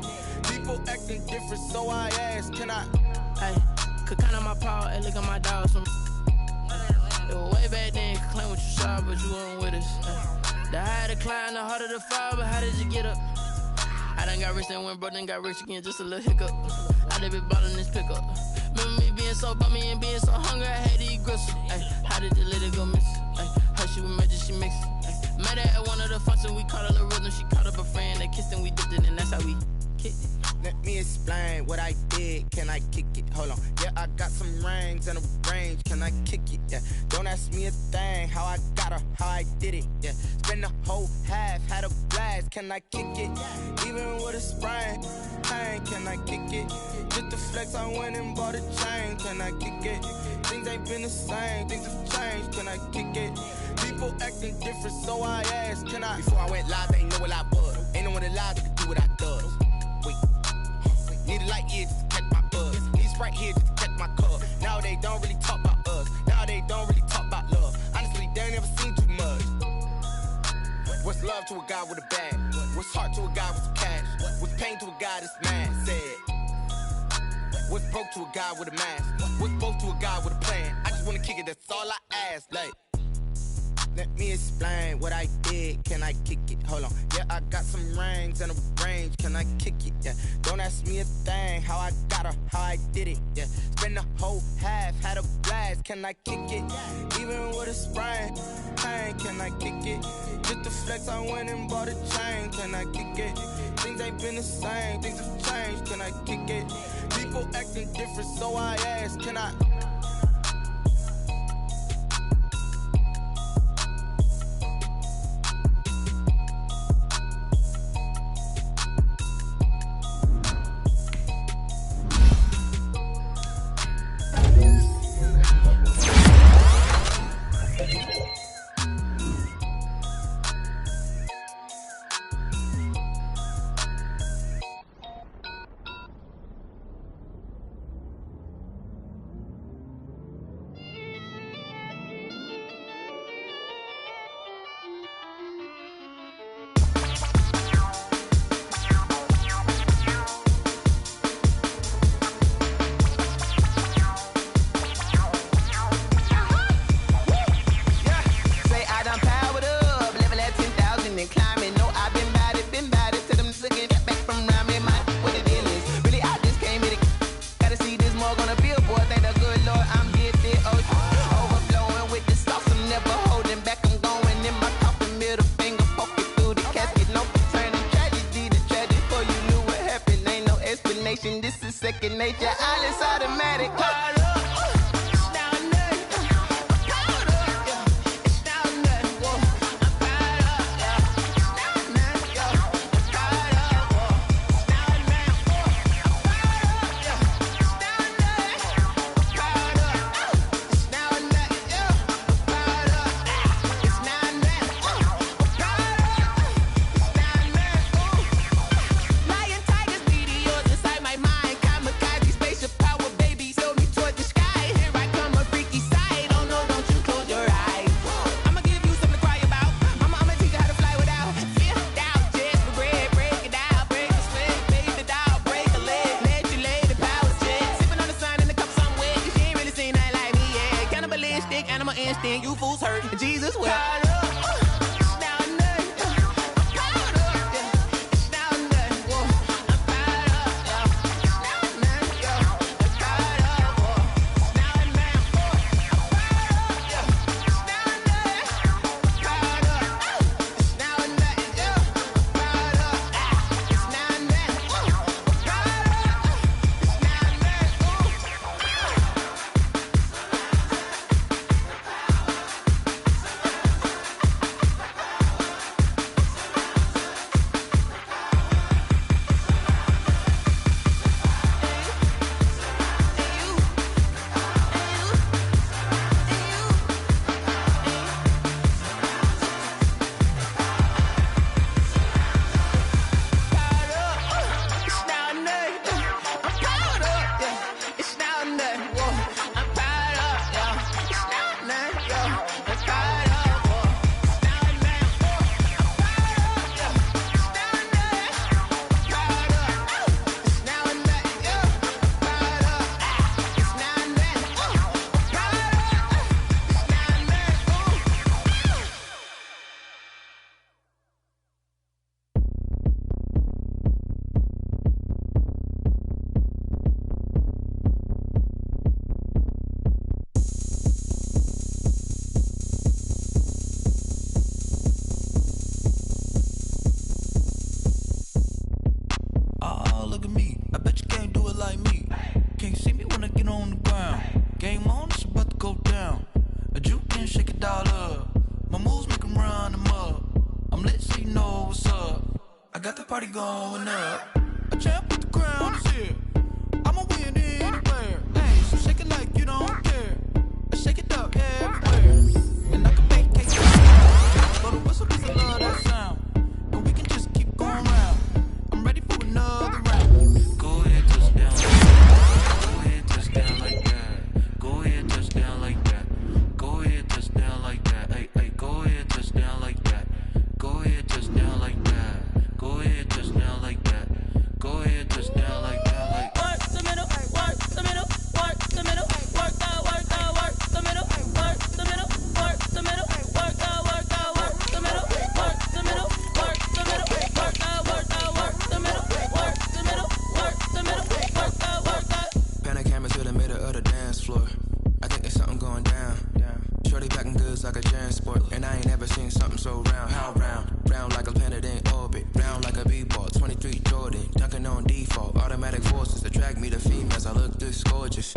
S6: People acting different, so I ask. Can I?
S7: Hey, could count on my power and look at my dogs from. Way back then, you could claim what you saw, but you weren't with us. The higher the climb, the harder the fall, but how did you get up? I done got rich and went broke, then got rich again, just a little hiccup. I done been ballin' this pickup. Remember me being so bummy and being so hungry, I had to eat gristle. Ay, how did the lady go miss? Ay, how she was magic, she mixed. Met her at one of the functions, we caught a little rhythm, she caught up a friend, they kissed and we dipped it, and that's how we kicked it.
S6: Let me explain what I did. Can I kick it? Hold on. Yeah, I got some rings and a range. Can I kick it? Yeah. Don't ask me a thing. How I got her, how I did it. Yeah. Spend the whole half, had a blast. Can I kick it? Even with a sprain. Hey, can I kick it? Just the flex, I went and bought a chain. Can I kick it? Things ain't been the same. Things have changed. Can I kick it? People acting different, so I asked. Can I? Before I went live, they ain't know what I was. Ain't no one alive that could do what I does. Wait. Need a light here just to catch my buzz. Need Sprite here just to catch my cup. Now they don't really talk about us. Now they don't really talk about love. Honestly, they ain't never seen too much. What's love to a guy with a bag? What's heart to a guy with some cash? What's pain to a guy that's mad? Said. What's broke to a guy with a mask? What's both to a guy with a plan? I just wanna kick it, that's all I ask. Like, let me explain what I did. Can I kick it? Hold on. Yeah, I got some rings and a range. Can I kick it? Yeah. Don't ask me a thing. How I got her, how I did it. Yeah. Spend the whole half, had a blast. Can I kick it? Even with a sprain. Hey, can I kick it? Just the flex, I went and bought a chain. Can I kick it? Things ain't been the same. Things have changed. Can I kick it? People acting different, so I ask. Can I? This is second nature, all is automatic. Lion, tigers, meteors inside my mind. Kamikaze, spaceship power, baby. So
S8: look at me. I bet you can't do it like me. Can't see me when I get on the ground. Game on, it's about to go down. A juke and shake it all up. My moves make them run them up. I'm lit so you know what's up. I got the party going up. A champ with the crown is here. I'ma win anywhere. Hey, so shake it like you don't care. I shake it up everywhere. And I can make cakes. Blow the whistle 'cause I love that sound. And we can just keep going round. I'm ready for another round. Go ahead, touchdown. Go ahead, touchdown like that. Go ahead, touchdown like that. Go ahead, touchdown like that. Hey, hey, go ahead, touchdown like that. Go ahead, touchdown like that. Go ahead, touchdown like that. Go ahead, touchdown like that. Like work the middle, work the middle, work the middle, work that, work that, work the middle, work the middle, work the middle, work that, work that, work the middle, work the middle, work the middle, work that, work that, work the middle, work the middle, work the middle, work that, work that.
S9: Pan camera to the middle of the dance floor. I think there's something going down. Shorty packing goods like a transport, and I ain't never seen something so round. How round? Round like a planet in orbit, round like a b-ball. 23 Jordan, dunking on default. Automatic forces attract me to females. I look this gorgeous.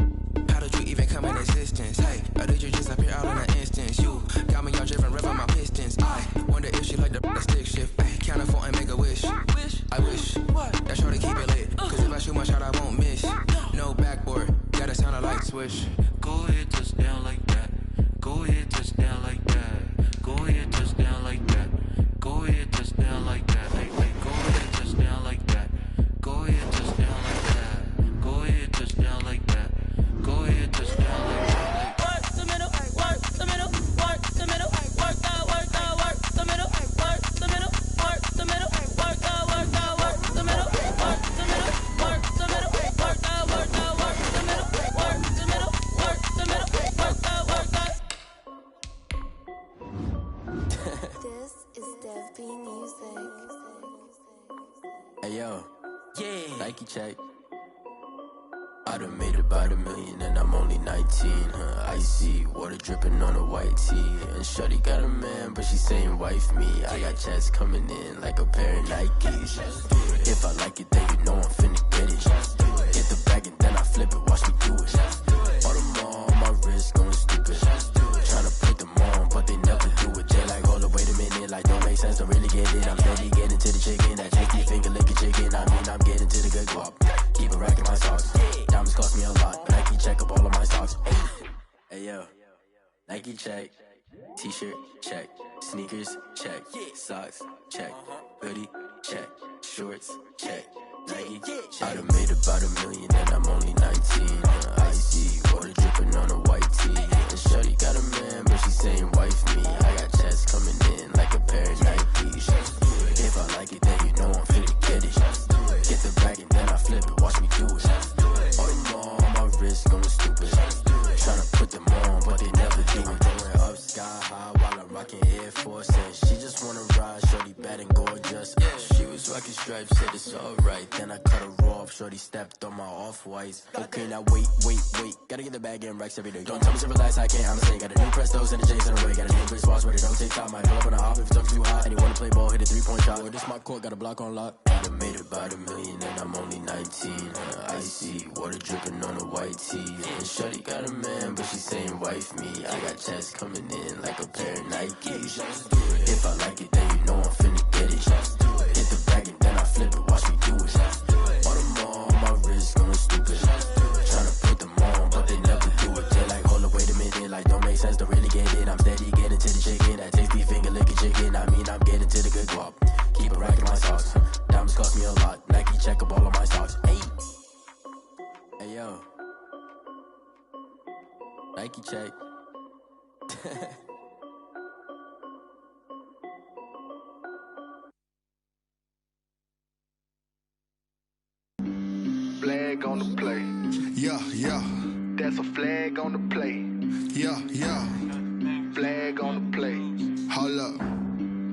S9: How did you even come in existence? Hey, or did you just appear out in an instance? You got me all driven, revving my pistons. I wonder if she like the stick shift. Ay, count a four and make a wish. I wish that shorty keep it lit, 'cause if I shoot my shot, I won't miss. No backboard, gotta sound a light switch.
S8: Go ahead, touchdown like that. Go ahead, touchdown like that. Go ahead, touchdown like that. Go ahead, touchdown like that. Hey, hey, go ahead, touchdown like that. Go ahead, touchdown like that. Go ahead, touchdown like that. Go ahead, touchdown like that. Work the middle, work the middle, work the middle, work that, work that, work the middle, work the middle, work the middle, work that, work that, work the middle, work the middle, work the middle, work that, work that, work the middle, work the middle, work the middle, work that, work that.
S10: This is Dev B Music.
S11: Hey yo, yeah. Nike check. I done made about $1 million and I'm only 19. Icy water dripping on a white tee. And shorty got a man, but she saying wife me. I got checks coming in like a pair of Nikes. If I like it, then you know I'm finna get it. Get the bag and then I flip it, watch me do it. All them on my wrist going stupid. Tryna put them on, but they never do it. They like, hold up, wait a minute, like don't make sense, don't really get it. I'm steady getting to the chicken, that cheeky finger licking chicken. I mean, I'm getting to the good guap. Keep a rack in my socks. Diamonds cost me a lot, Nike check up all of my stocks. Hey yo, Nike check. T-shirt check. Sneakers check. Socks check. Hoodie check. Shorts check. Nike I done made about $1 million and I'm only 19. Icy water dripping on a white tee. And shorty got a man, but she saying wife me. I got checks coming in like a pair of Nikes. If I like it, then you know I'm finna get it. Get the bag and then I flip it, watch me do it. All them on my wrist going stupid. Tryna put them on, but they never do it. Going up sky high while I'm rocking Air Force. And she just wanna ride, shorty bad and gorgeous. She was rocking stripes, said it's alright. Then I cut her off, shorty stepped on my off-whites. Okay, now wait. Gotta get the bag and racks every day. Don't tell me to relax, I can't, I'm saying. Got a new Prestos and a J's in the way. Got a new Chris Boss, but it don't take time. Might pull up on a hop if it's up too hot. And you wanna play ball, hit a 3-point shot. Or this my court, got a block on lock. I done made about $1 million and I'm only 19. Icy water dripping on a white tee. And shorty got a man, but she saying wife me. I got checks coming in like a pair of Nikes. If I like it, then you know I'm finna get it. Hit the bag and then I flip it, watch me do it. All them on my wrist going stupid. Tryna put them on, but they never do it. They like, hold up, wait a minute, like don't make sense, don't really get it. I'm steady getting to the chicken, that tasty finger licking chicken. I mean, I'm getting to the good guap. Keep a rack in my socks. Diamonds cost me a lot. Nike check up all of my stocks. Hey yo, Nike check.
S5: Flag on the play.
S4: Yeah.
S5: That's a flag on the play.
S4: Yeah.
S5: Flag on the play.
S4: Hold up.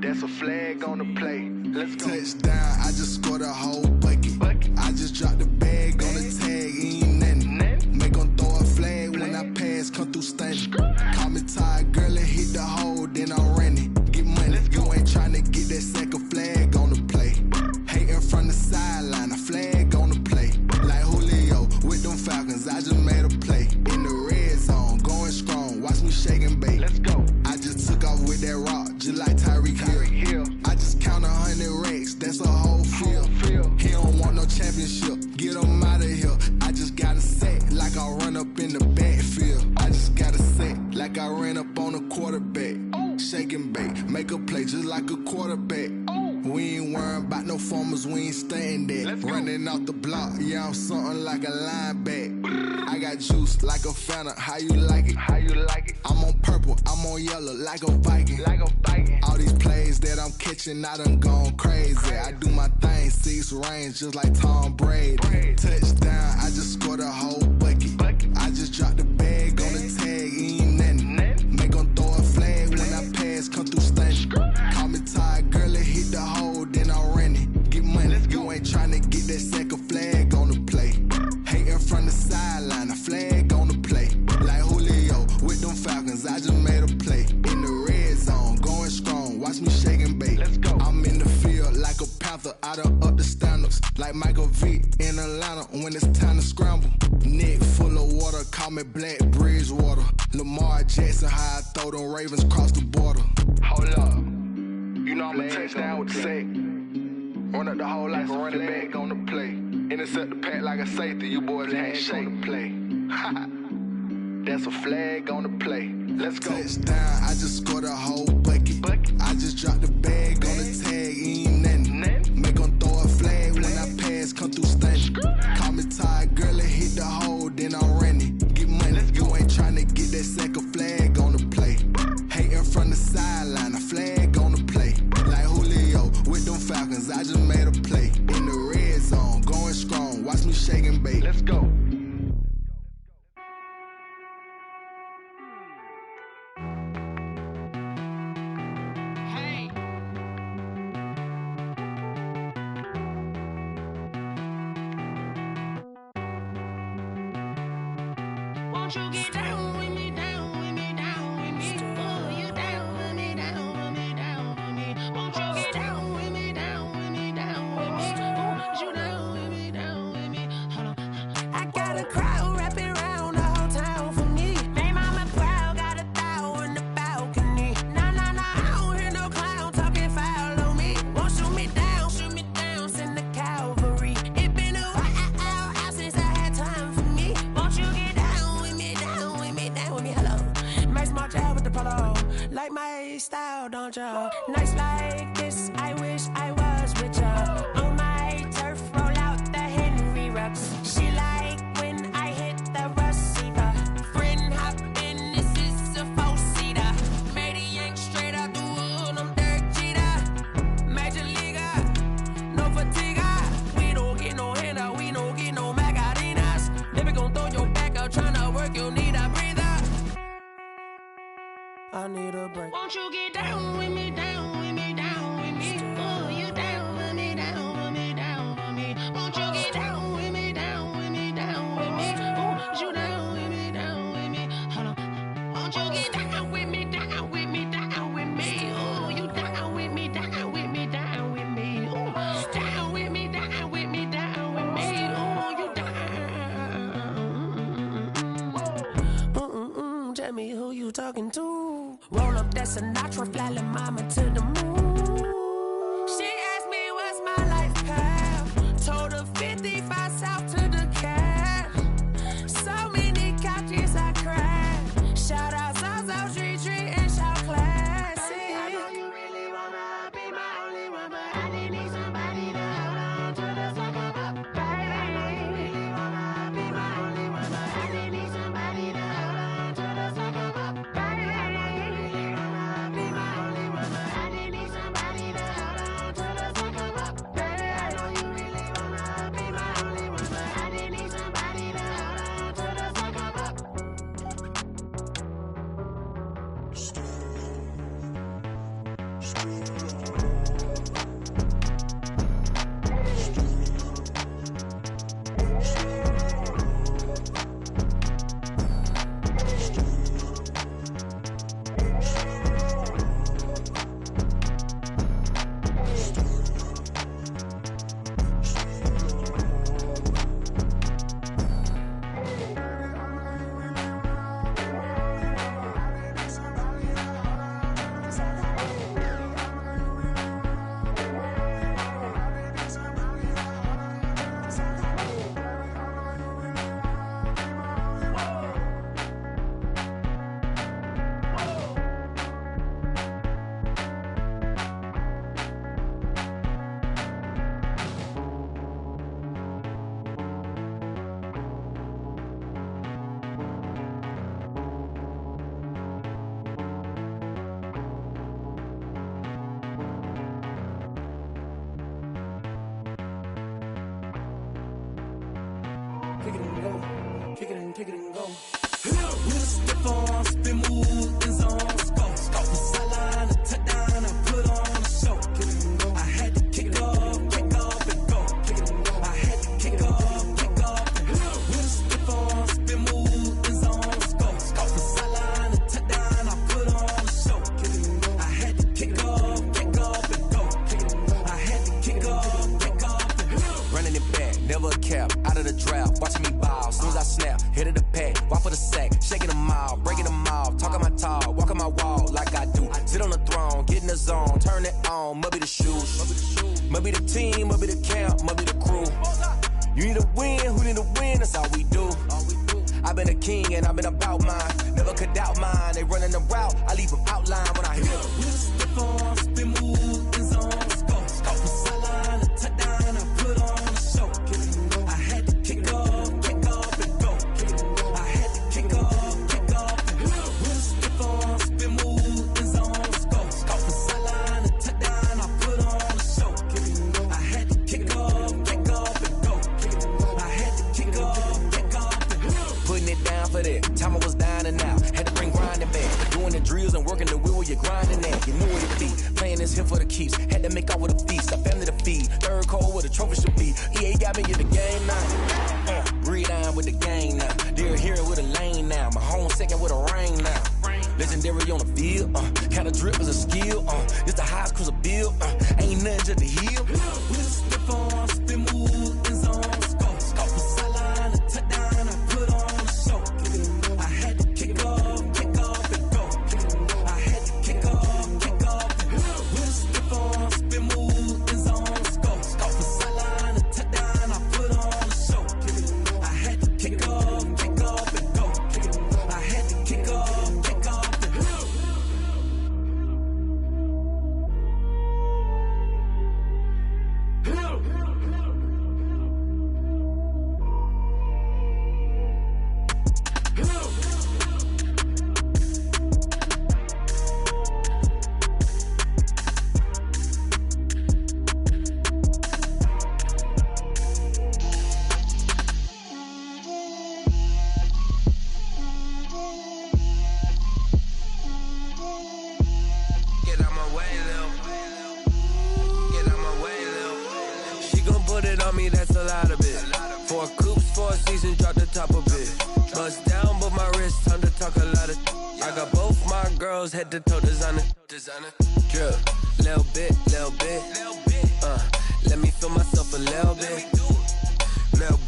S5: That's a flag on the play. Let's go.
S4: Touchdown, I just scored a whole bucket. I just dropped the bag on the tag, ain't nothing. Make 'em throw a flag when I pass, come through stunning. Call me tired, girl, and hit the hole, then I'm running. Get money, you ain't tryna get that second flag on the play. Hating from the sideline, a flag on the play. make a play just like a quarterback. We ain't worrying about no formers, we ain't staying there. Running off the block, yeah, I'm something like a linebacker. I got juice like a Fanta, how you like it? How you like it? I'm on purple, I'm on yellow like a Viking. Like a Viking. All these plays that I'm catching, I done gone crazy. I do my thing, 6 range just like Tom Brady. Touchdown, I just scored a whole bucket. I just dropped the bag on the tag, ain't nothing. Make 'em throw a flag when I pass, come through stunning. Call me tired, girl, it hit the hole, then I ran it. Get money, you ain't tryna get that second flag on the play. Hating from the sideline, a flag on the play. Like Julio with them Falcons, I just made a play. In the red zone, going strong, watch me shake and bake. Let's go. I'm in the field like a panther, I done up the standards. Like Michael Vick in Atlanta when it's time to scramble. Neck full of water, call me Black Bridgewater. Lamar Jackson, how I throw them Ravens across the border. Hold up. You know I'm a touchdown with the sack. Run up the whole like a running back on the play. Intercept the pack like a safety, you boys can't shake the play. That's a flag on the play. Let's go. Touchdown, I just scored a whole bucket. I just dropped the bag on the tag, ain't nothing. Make 'em throw a flag when I pass, come through stunning. Call me tired, girl, it hit the hole, then I ran it. Get money, you ain't tryna get that second flag on the play. Hating from the sideline, a flag on the play. Like Julio with them Falcons, I just made a play. In the red zone, going strong, watch me shake and bake. Let's go.
S7: Won't you get down with me, down with me, down with me? Oh, you down with me, down with me, down with me. Won't you get down with me, down with me, down with me? Oh, you down with me, down with me? Hold on. I got a crowd wrapping around the whole town for me. Made mama proud, got a thou in the balcony. Nah, nah, nah, I don't hear no clown talking foul on me. Won't shoot me down, send the cavalry. It been a while since I had time for me. Won't you get down with me, down with me, down with me? Hello. Max March out with the polo. Like my style, don't ya? Nights like this, I wish I was with ya. On my turf, roll out the Henry Rux. She like when I hit the receiver. Friend hop in, this is a four-seater. Made a yank straight out the wood, I'm Derek Jeter. Major leaguer, no fatigue. We don't get no handout, we don't get no Magarinas. Never gon' throw your back out, tryna work, you need a breather. I need a break. Won't you get down with me, down with me, down with me? Oh, you down with me, down with me, down with me? Won't you get down with me, down with me, down with me? Oh, you down with me, down with me? Hold on. Won't you get down with me, down with me, down with me? Oh, you down with me, down with me, down with me? Oh, down with me, down with me, down with me? Oh, you down. Tell me who you talking to. Roll up that Sinatra, fly la mama to the moon. She asked me what's my life path. Told her 55 south to the cab. So many couches I cried. Shout out South Street and shout classy. I know you really wanna be my only one, but I didn't need somebody to hold on to the second up. Baby, I know you really wanna be my only one, but I didn't need somebody to hold on to the second up. Baby, I know you really wanna be my only one, but I didn't need somebody.
S8: kick it and go, kick it and go. With a stiff arm, spin move, in zone, scope. From sideline to touchdown, I put on a show. I had to kick off and go. I had to kick off and go. With a stiff arm, spin move, in zone, scope. From sideline to touchdown, I put on a show. I had to kick off and go. I had to kick off and go.
S12: Running it back, never a cap, out of the drought, watching me ball. Soon as I snap, hit of the pack, walk for the sack, shaking them out, breaking them out, talking my talk, walking my wall like I do. Sit on the throne, get in the zone, turn it on, must be the shoes, must be the team, must be the camp, must be the crew. You need a win, who need a win, that's all we do. I've been a king and I've been about mine, never could doubt mine. They running the route, I leave them outline when I hit them.
S8: With a stiff arm, spin move, in zone, scope. From sideline to touchdown, I put on a show. I had to kick off and go. I had to kick off and go. With a stiff arm, spin move, in zone, scope. From sideline to touchdown, I put on a show. I had to kick off and go. I had to kick off and go.
S12: Putting it down for that, time I was down and out, had to bring grinding back, doing the drills and working the wheel where you're grinding at, you knew what it be, playing this here for the keeps, had to make out with a feast, a family to feed, third cold where the trophy should be, EA got me in the game now, breathe on with the game now, dear hero with a lane now, my home second with a ring now, legendary on the field, kinda drip is a skill, it's the highest cruiser bill, ain't nothing just the heel.
S8: With a stiff arm, spin move, in zone, scope. From sideline to touchdown, I put on a show. I had to kick off and go. I had to kick off and go. With a stiff arm, spin move, in zone, scope. From sideline to touchdown, I put on a show. I had to kick off and go. I had to kick off and go.
S12: Get out my way, Lil. Get out my way, Lil. She gon' put it on me, that's a lot of it. 4 coops, 4 seasons, drop the top of it. Bust down, but my wrist, time to talk a lot of. I got both my girls, head to toe designer. Drip, little bit. Let me feel myself a little bit. Little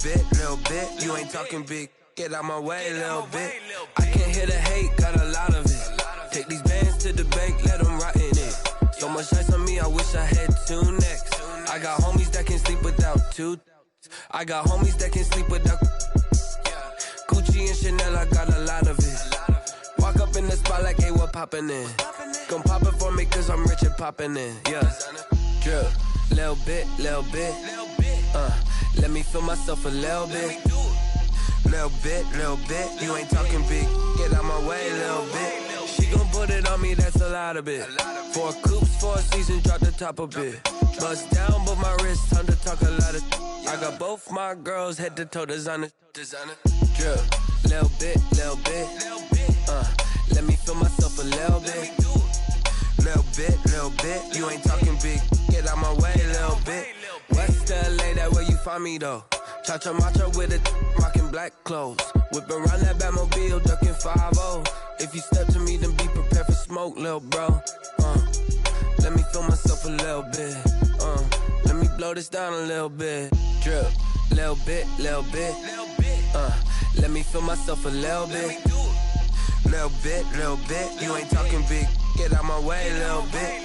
S12: bit. You ain't talking big. Get out my way, little bit. I can't hear the hate, got a lot of it. Take these bands to the bank, let them rot in it. So much ice on me, I wish I had 2 necks. I got homies that can sleep without 2. I got homies that can sleep without Gucci and Chanel, I got a lot of it. Walk up in the spot like, hey, what poppin' in? Come pop it for me, cause I'm rich and poppin' in, yeah. Drip, little bit. Let me feel myself a little bit. Little bit. You ain't talking big. Get out my way, little bit. She gon' put it on me, that's a lot of it. 4 coops, 4 seasons, drop the top of it. Bust down, but my wrist, time to talk a lot of. I got both my girls, head to toe designer. Drip, little bit. Let me feel myself a little bit. Little bit. You ain't talking big. Get out my way, little bit. West LA, that where you find me though. Cha-cha matcha with it, rockin' black clothes. Whippin' around that Batmobile, duckin' 5-0. If you step to me, then be prepared for smoke, lil' bro. Let me feel myself a little bit. Let me blow this down a little bit. Drip, little bit. Let me feel myself a little bit. Little bit. You ain't talking big. Get out my way, little bit.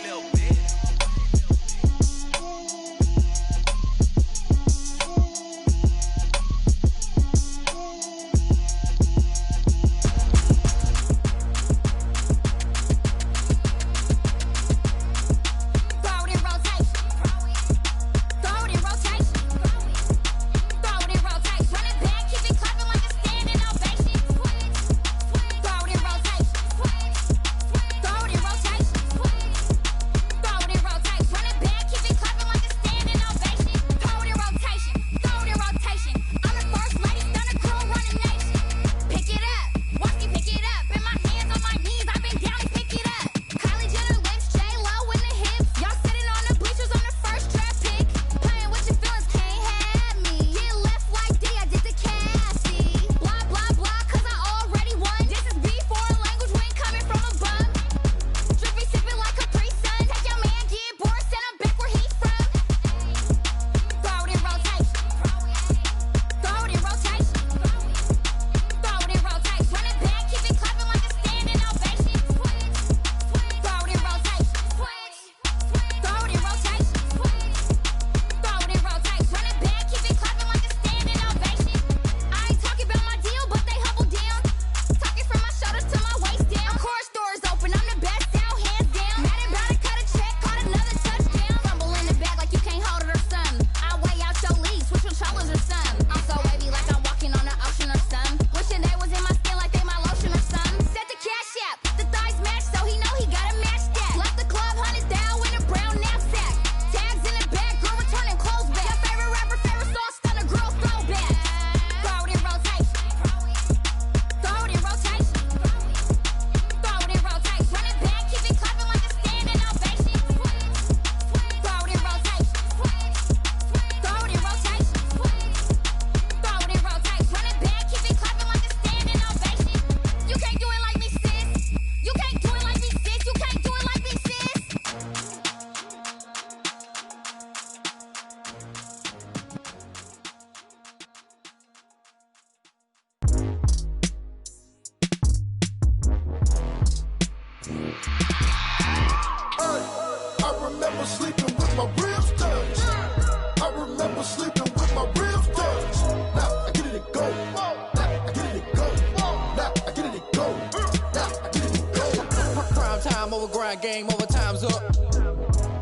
S4: sleeping with my ribs touched. I remember sleeping with my ribs touched. Now I get it and go. Now I get it and go. Now I get it and go. Now I get it and go.
S7: Prime time over grind game, overtime's up.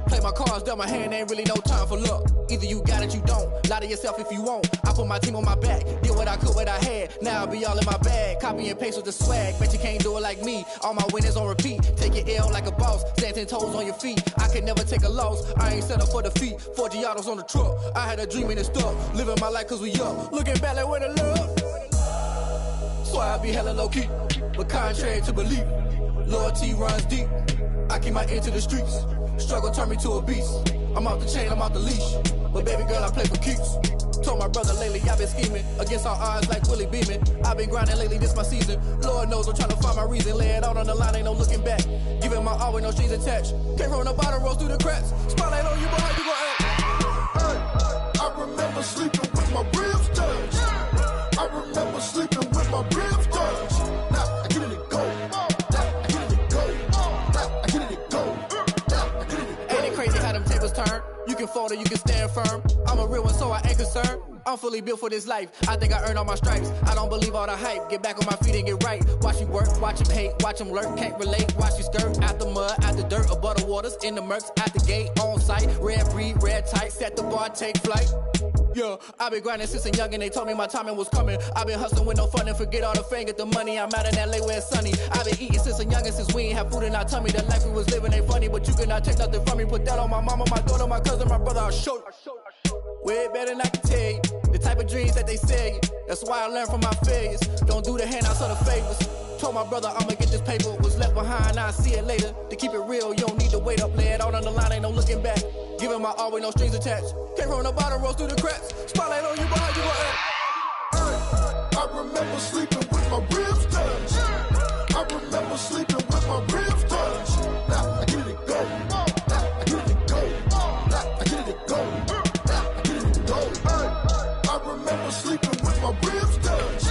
S7: Play my cards, dealt my hand, ain't really no time for luck. Either you got it, you don't. Lie to yourself if you won't. I put my team on my back, did what I could, what I had. Now I'll be all in my bag. Copy and paste with the swag. Bet you can't do it like me. All my winners on repeat. Take your L like a boss. Stand 10 toes on your feet. I can never take a loss. I ain't set up for defeat. 4 Giottos on the truck. I had a dream and it stuck. Living my life cause we up. Looking back like where the love. So I be hella low key. But contrary to belief, loyalty runs deep. I keep my ear to the streets. Struggle turned me to a beast. I'm off the chain, I'm off the leash. But baby girl, I play for keeps. Told my brother lately, I've been scheming. Against all odds like Willie Beeman. I've been grinding lately, this my season. Lord knows I'm trying to find my reason. Lay it out on the line, ain't no looking back. Giving my all with no strings attached. Came from the bottom, rose through the cracks. Spotlight on you, boy, how you gon' act?
S4: Hey, I remember sleeping with my ribs touched. I remember sleeping with my ribs touched. Now I get it and go. Now I get it and go. Now I get it and go. Now I get it and go.
S7: Ain't it crazy how them tables turn? You can fold or you can stand firm. I'm a real one, so I ain't concerned. I'm fully built for this life. I think I earned all my stripes. I don't believe all the hype. Get back on my feet and get right. Watch you work, watch him hate, watch him lurk. Can't relate, watch you skirt. Out the mud, out the dirt, above the waters, in the murks, out the gate, on site. Red breed, red tight, set the bar, take flight. Yeah, I been grinding since a youngin', they told me my timing was coming. I been hustling with no fun and forget all the fame, get the money. I'm out in LA where it's sunny. I been eating since a youngin', since we ain't have food in our tummy. The life we was living ain't funny, but you cannot take nothing from me. Put that on my mama, my daughter, my cousin, my brother, I'll show you. Way better than I can tell you. The type of dreams that they sell you. That's why I learned from my failures. Don't do the handouts or the favors. Told my brother I'ma get this paper. Was left behind, I'll see it later. To keep it real, you don't need to wait up. Lay it out on the line, ain't no looking back. Giving my all with no strings attached. Came from the bottom, rose through the cracks. Spotlight on you, boy, how you gon' act?
S4: Hey, I remember sleeping with my ribs touched. I remember sleeping with my ribs touched. Now I get it and go. Now I get it and go. Now I get it and go. Now I get it and go. Hey, I remember sleeping with my ribs touched.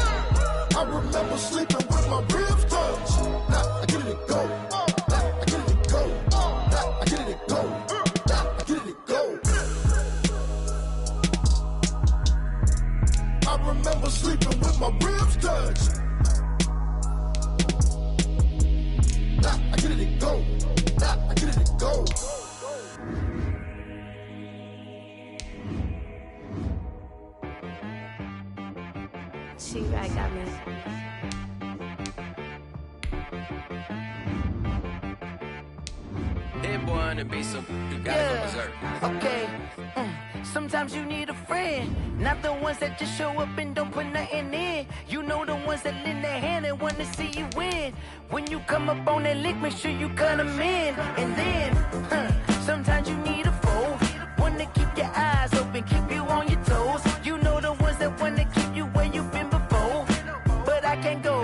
S4: I remember sleeping with my ribs touched. Now I get it and go. Now I get it and go. Now I get it and go. Now I get it and go. I remember sleeping with my ribs touched. Now I get it and go. Now I get it and go.
S10: She-Rag got me.
S9: That boy on the beat, so you gotta go berserk.
S13: Okay. Sometimes you need a friend, not the ones that just show up and don't put nothing in. You know the ones that lend their hand and want to see you win. When you come up on that lick, make sure you cut them in. And then, sometimes you need a foe, one to keep your eyes open, keep you on your toes. You know the ones that want to keep you where you've been before. But I can't go,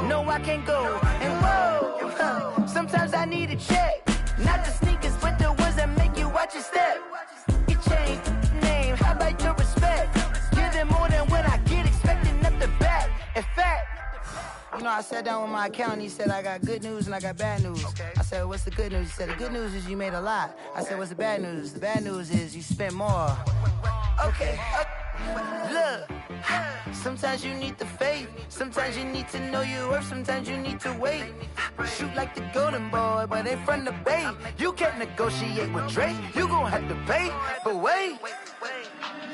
S13: no I can't go. And whoa, sometimes I need a check, not the sneakers, but the ones that make you watch your step. You change name, how about your respect? Give them more than what I get, expecting up the back. In fact, you know, I sat down with my accountant, he said I got good news and I got bad news. Okay. I said, what's the good news? He said, the good news is you made a lot. I said, what's the bad news? The bad news is you spent more. Okay. Look, sometimes you need the faith, sometimes you need to know your worth, sometimes you need to wait. Shoot like the golden boy, but in front of the bay. You can't negotiate with Drake, you gon' have to pay. But wait,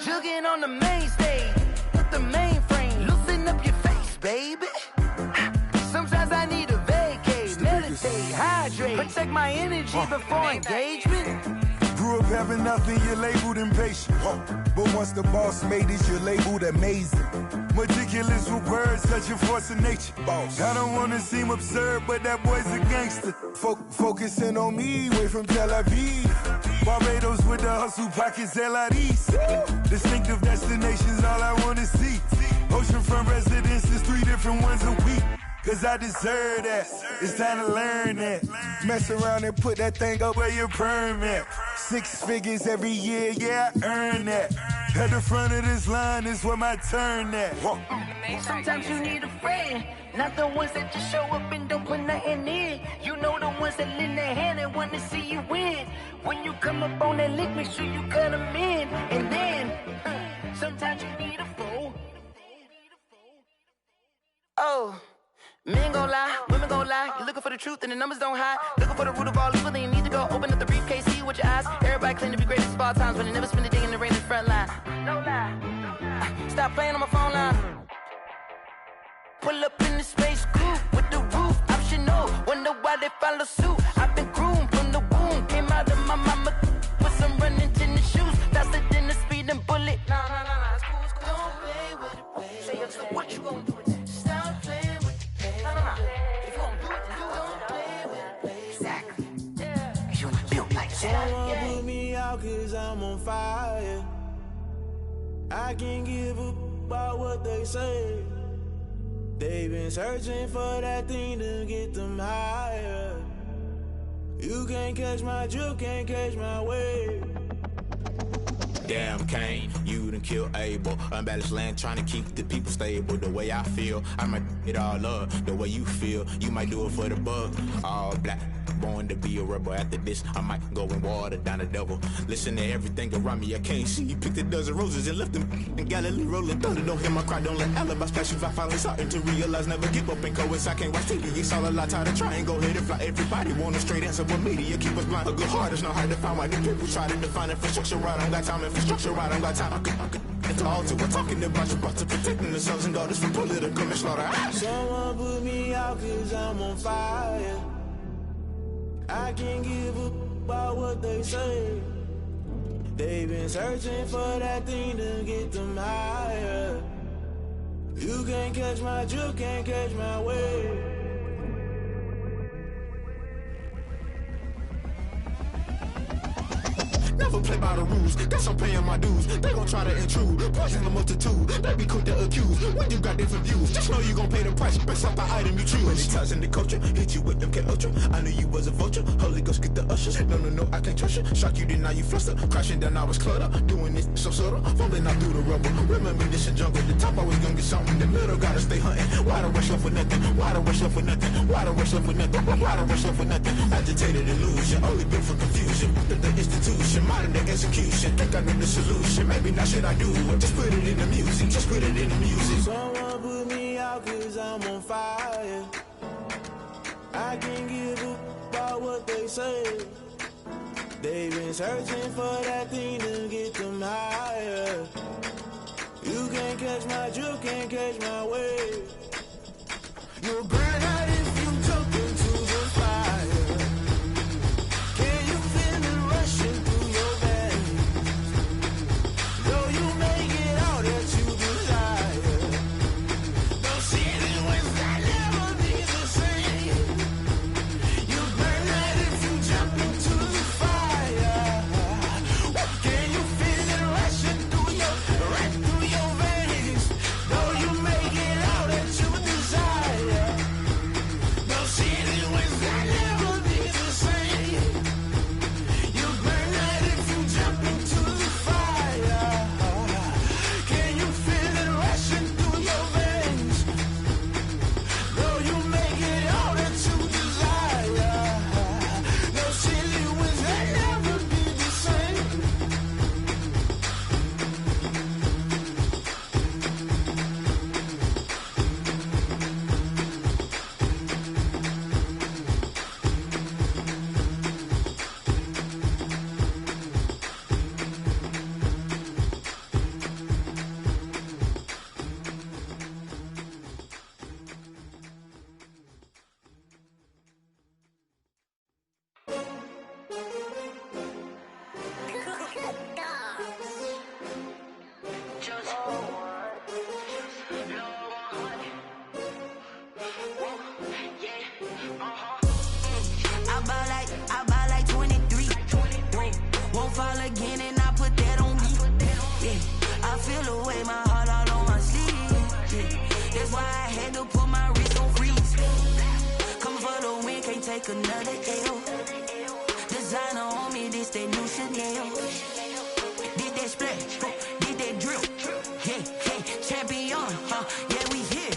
S13: jugging on the main stage, with the mainframe, loosen up your face, baby. Sometimes I need a vacate, meditate, hydrate, protect my energy before engagement.
S14: Grew up having nothing, you're labeled impatient. But once the boss made it, you're labeled amazing. Meticulous with words, such a force of nature. I don't wanna seem absurd, but that boy's a gangster. Focusing on me, way from Tel Aviv. Barbados with the hustle pockets, LIDs. Distinctive destinations, all I wanna see. Oceanfront residences, 3 different ones a week. Cause I deserve that, it's time to learn that. Mess around and put that thing up where your perm at. 6 figures every year, yeah, I earn that. At the front of this line is where my turn at.
S13: Sometimes you need a friend, not the ones that just show up and don't put nothing in. You know the ones that lend their hand and want to see you win. When you come up on that lick, make sure you cut them in. And then, sometimes you need a fool. Oh, men gon' lie, women gon' lie. You're looking for the truth and the numbers don't hide. Looking for the root of all evil, then you need to go open up the briefcase, see with your eyes. Everybody claim to be greatest of all times, but they never spend a day in the rain in the front line. No lie. Stop playing on my phone line. Pull up in the space coupe with the roof optional. Wonder why they follow suit. I've been groomed from the womb. Came out of my mama with some running tennis shoes. Faster than the speeding bullet. Nah, it's cool, it's cool. Don't play with it, baby. Say so what you gon' do with it? Stop playing with it, baby. Nah. If you gon' do it, then don't play with it, baby. Exactly. Yeah. Cause you ain't built like that.
S15: Someone put me out cause I'm on fire. I can't give up about what they say. They've been searching for that thing to get them higher. You can't catch my drift, can't catch my wave.
S16: Damn, Kane, you done killed Abel. Unbalanced land, trying to keep the people stable. The way I feel, I might it all up. The way you feel, you might do it for the bug. All black, born to be a rebel. After this, I might go and water down the devil. Listen to everything around me, I can't see. You picked a dozen roses and left them in Galilee rolling thunder. Don't hear my cry, don't let alibis pass you. I finally starting to realize, never give up and coincide. Can't watch TV, it's all a lot. Tired of trying, go ahead and fly. Everybody want a straight answer, but media keep us blind. A good heart is not hard to find. Why the people try to define infrastructure right? I don't got time, infrastructure right, I don't got time. I could alter. We're talking about you, about to protecting the sons and daughters from political manslaughter.
S15: Someone put me out cause I'm on fire. I can't give up about what they say. They've been searching for that thing to get them higher. You can't catch my drift, can't catch my wave.
S16: Never play by the rules, guess I'm paying my dues. They gon' try to intrude, poison the multitude. They be quick to accuse, when you got different views. Just know you gon' pay the price, based off the item you choose. Many times in the culture, hit you with them K Ultra. I knew you was a vulture, Holy Ghost get the ushers. No, I can't trust you. Shock you, then now you fluster. Crashing down, I was cluttered. Doing this so subtle, falling out through the rubble. Remember this in jungle, the top always gonna get something. The middle gotta stay hunting. Why the rush left for nothing? Why the rush left for nothing? Why the rush left for nothing? Why the rush left for nothing? Agitated illusion, only built for confusion. The institution, modern day execution. Think I know the solution. Maybe not should I do it? Just put it in the music. Just put it in the music.
S15: Someone put me out cause I'm on fire. I can't give up about what they say. They've been searching for that thing to get them higher. You can't catch my drift, can't catch my wave. You'll burn out if you jump into the fire. Can you feel it rushing through your veins? Though you may get all that you desire, those feelings will never be the same. You burn out if you jump into the fire. Can you feel it rushing through your veins? Though you may get all that you desire, those feelings will never be the same. You burn out if you jump into the fire. Can you feel it rushing through your veins? Though you may get all that you desire, those feelings will never be the same.
S17: I buy like 23. Won't fall again and I put that on me. Yeah, I feel the way, my heart all on my sleeve. Yeah, that's why I had to put my wrist on freeze. Coming for the win, can't take another L. Designer on me, this that new Chanel. Did that splash, did that
S13: champion, yeah, we here.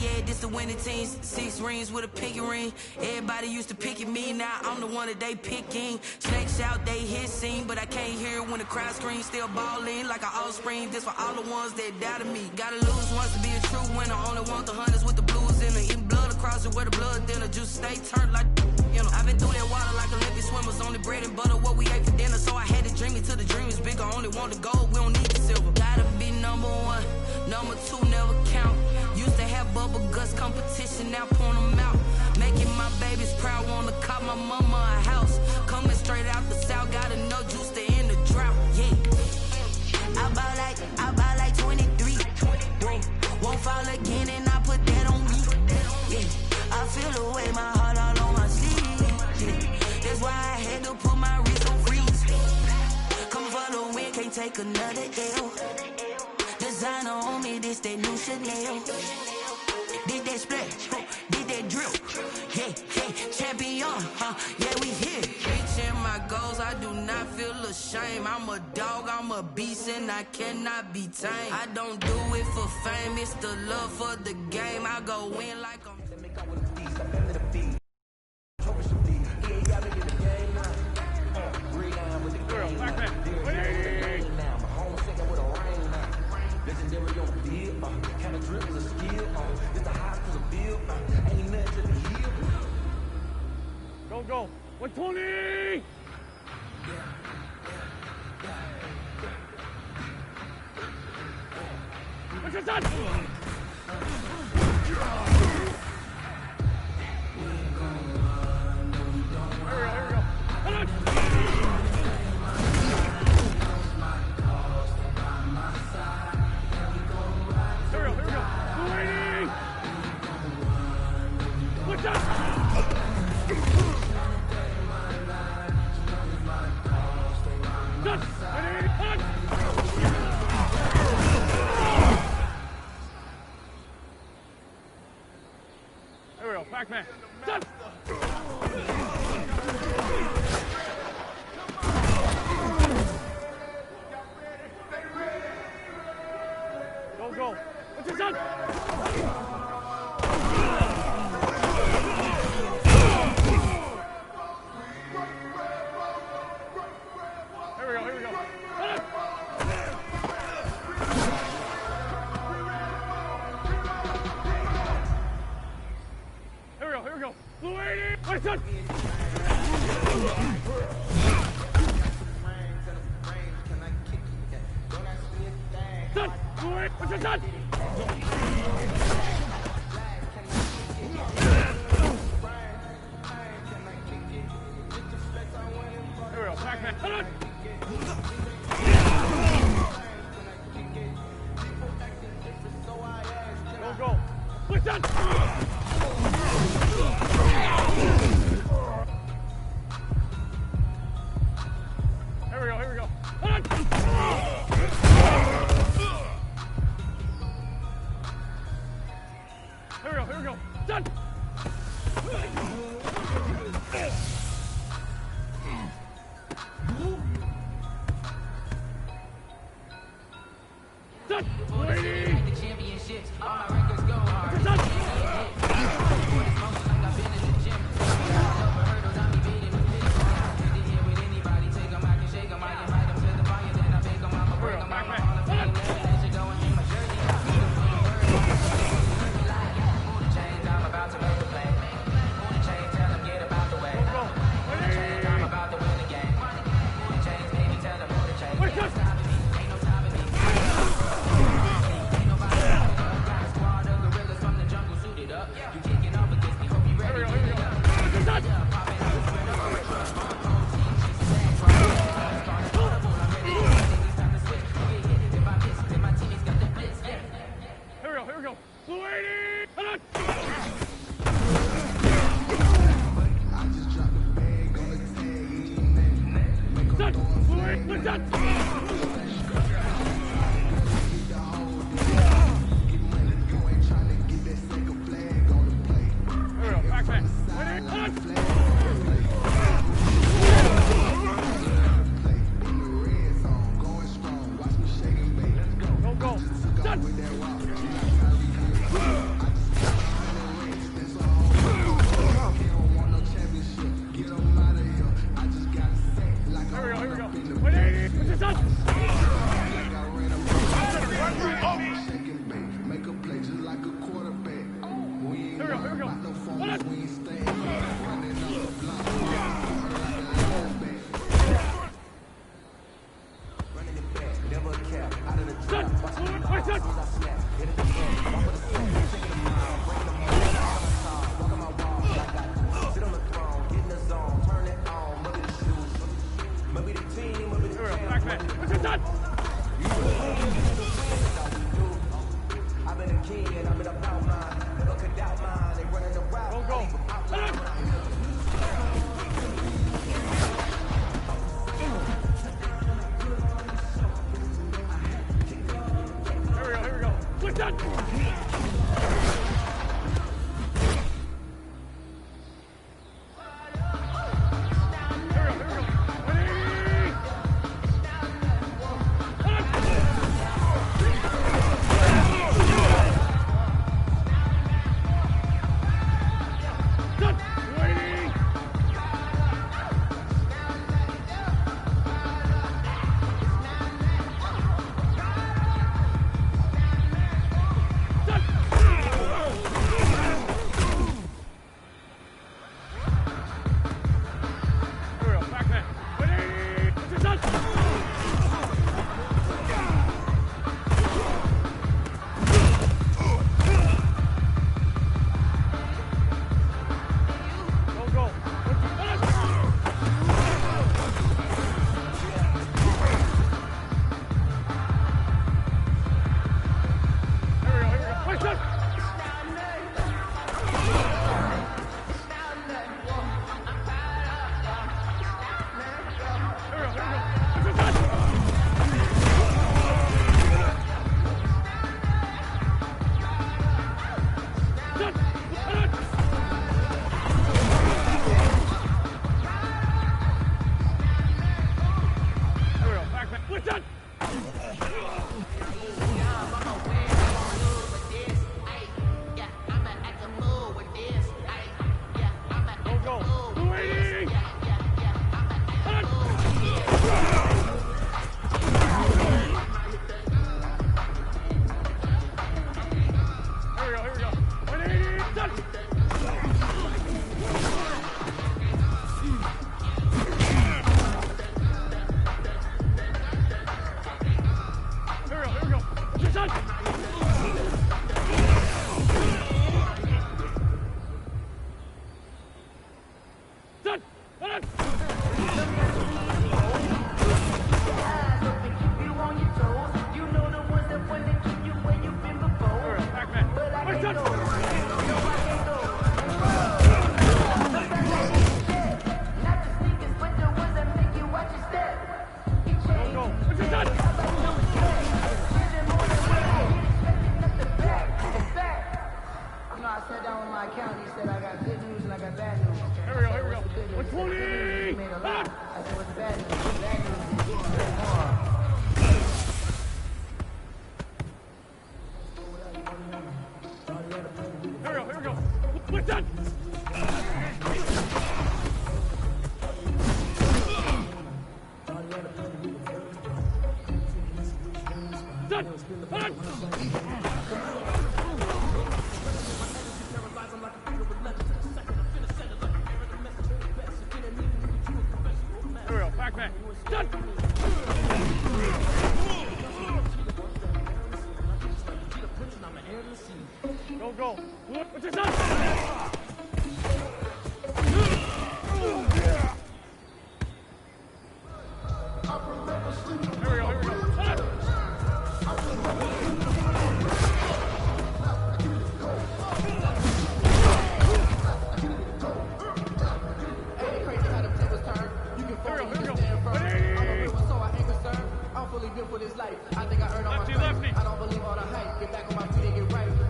S13: Yeah, this the winning team. 6 rings with a pinky ring. Everybody used to pick at me, now I'm the one that they picking. Snakes out, they hit scene, but I can't hear when the crowd screams. Still balling like an offspring. This for all the ones that doubted me. Gotta lose once to be a true winner. Only want the hunters with the blues in it. Eating blood across it where the blood thinner. Juice stay turned like, you know. I've been through that water like Olympic swimmers. Only bread and butter, what we ate for dinner. So I had to dream it till the dream is bigger. Only want the gold, we don't need the silver. Gotta be number 1, number 2 never count. Used to have bubble guts competition, now point them out. Making my babies proud, wanna cop my mama a house. Coming straight out the south, gotta know juice to end the drought, yeah. I buy like 23. Won't fall again and I put that on me, yeah. I feel the way, my heart all on my sleeve, yeah. That's why I had to put my wrist on freeze. Come for the win, can't take another L. Designer on me, this that new Chanel. Did that splash, did that drill. Yeah, champion, yeah, we here. Reaching my goals, I do not feel ashamed. I'm a dog, I'm a beast, and I cannot be tamed. I don't do it for fame, it's the love for the game. I go in like I'm...
S18: Go. 120! What's your son? Here we go. Hold on! Here we go. Waiting! What's up? Here we go, Pac-Man. Done. Go. What's your son? Here we go. Here we go. Blue 80. What's up? Son, Blue 80. What's your son? Here we go. Pac-Man. Hold on. Go. What's that? Here we go. Hold on. Here we go. Done. Done. Lady. All my records go hard. Done. Go. Done.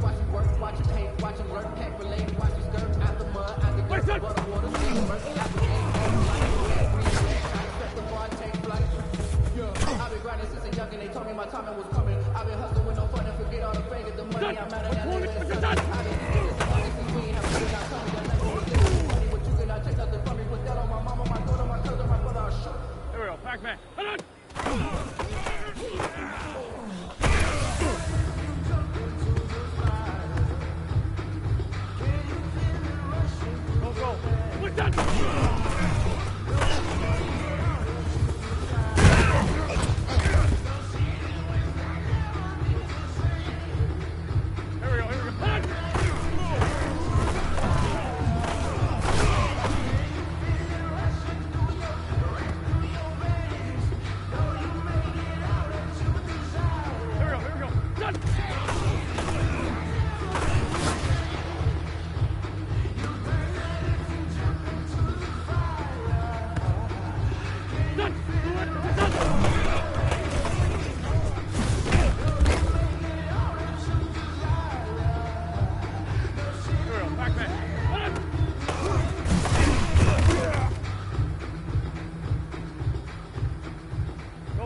S19: Watch him work, watch him paint, watch him work, pack relate, watch him skirt, out the mud, out go, Pac-Man. Hold on. Go. What's that?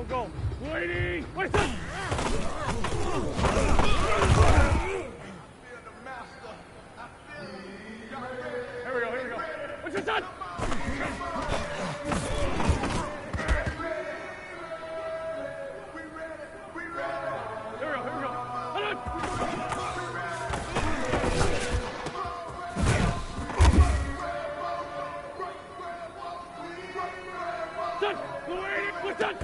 S19: Go. Lady! What's up? Here we go. What's your son? Here we go. Hold on. Son! Lady! What's up?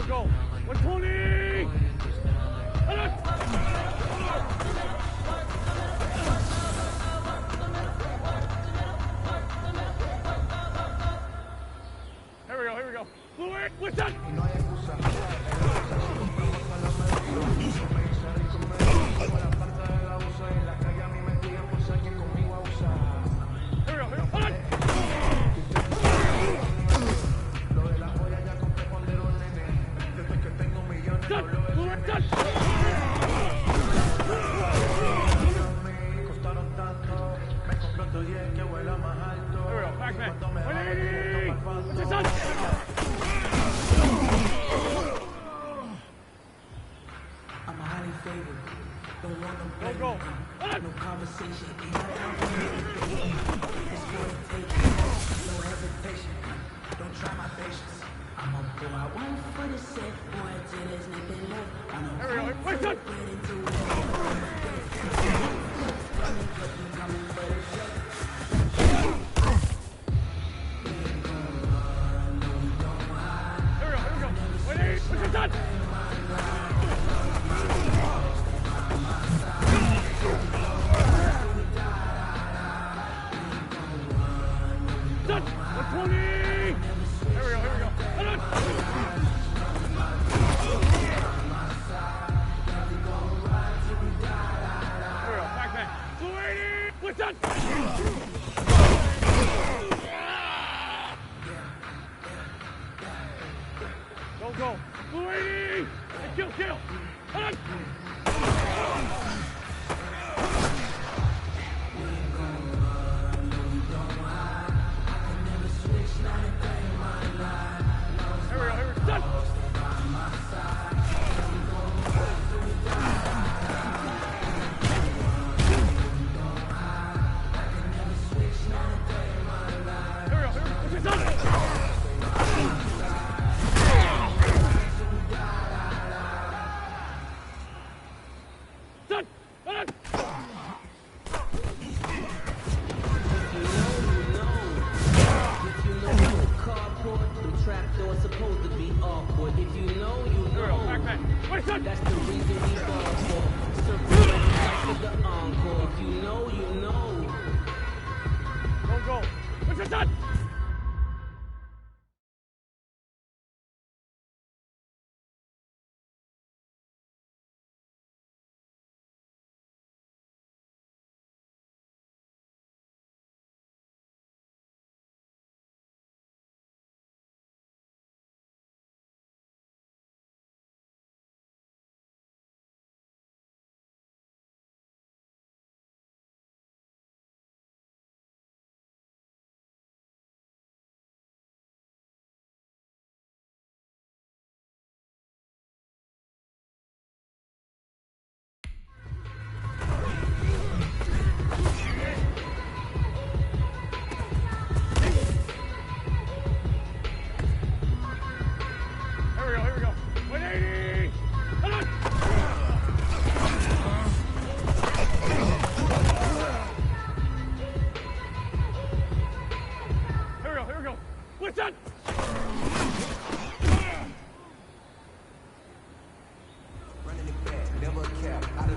S19: Go. What's Tony? Here we go. Louis, what's that?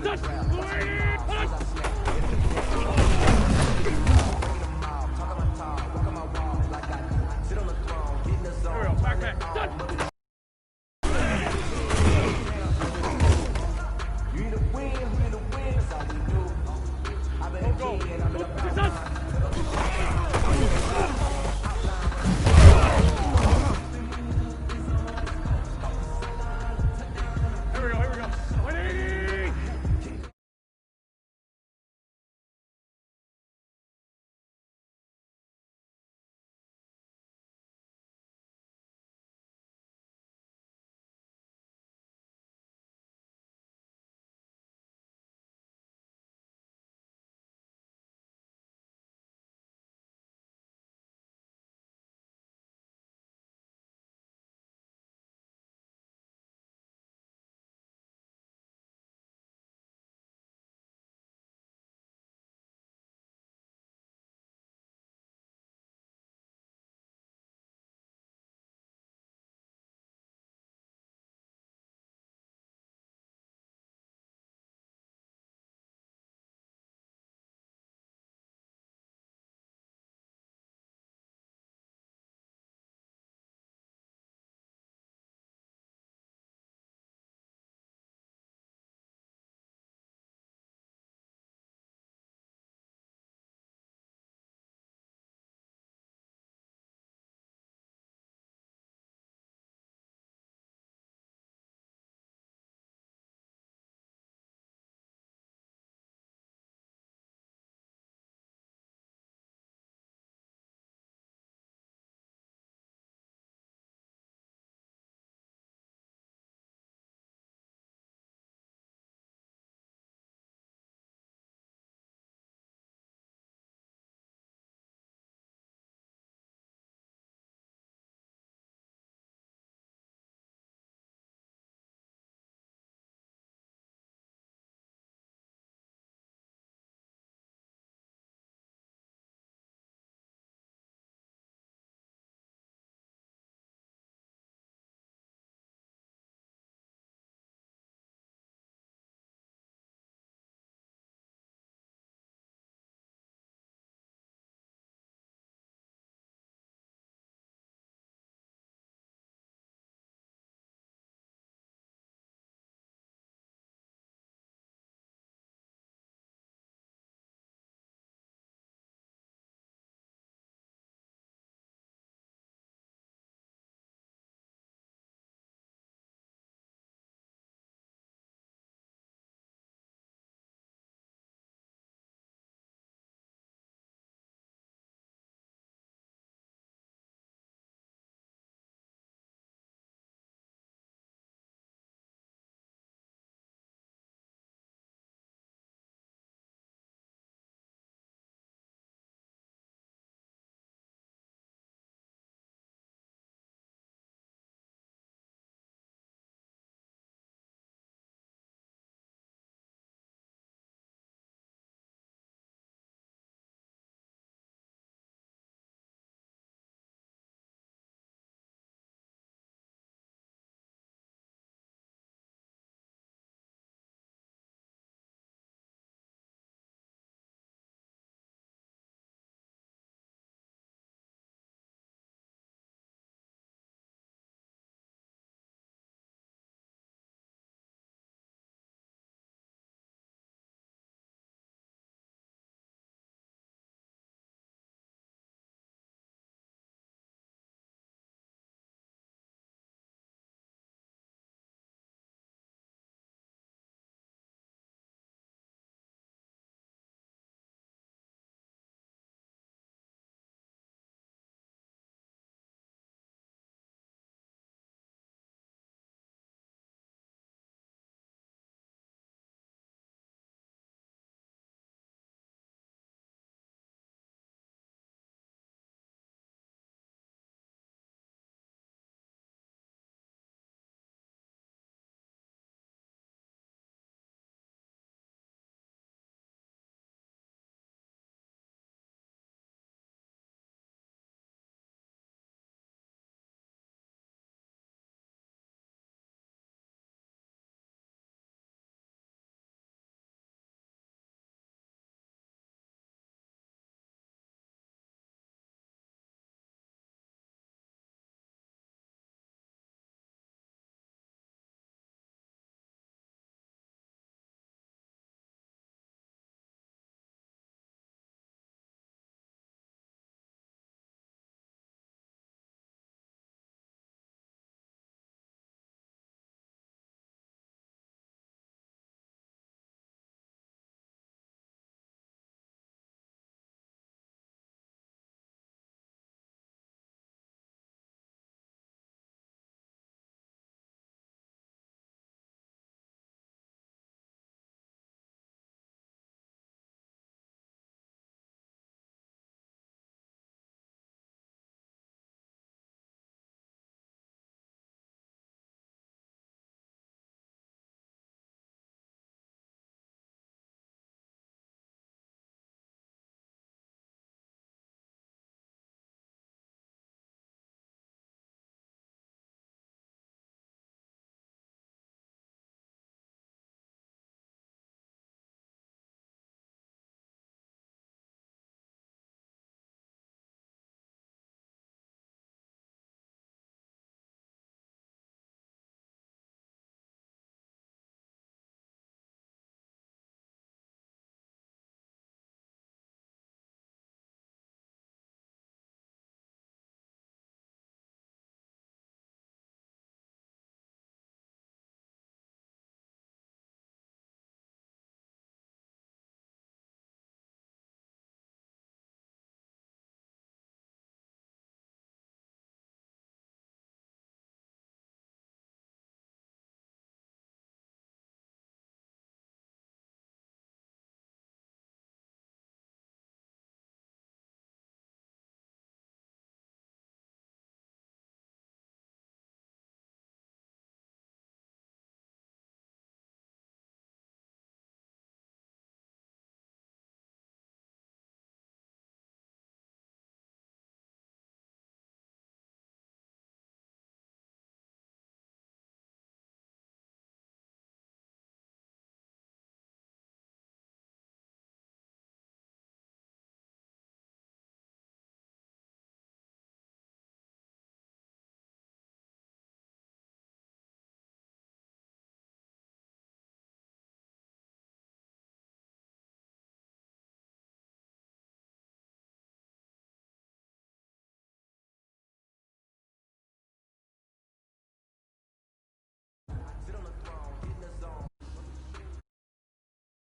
S19: Go.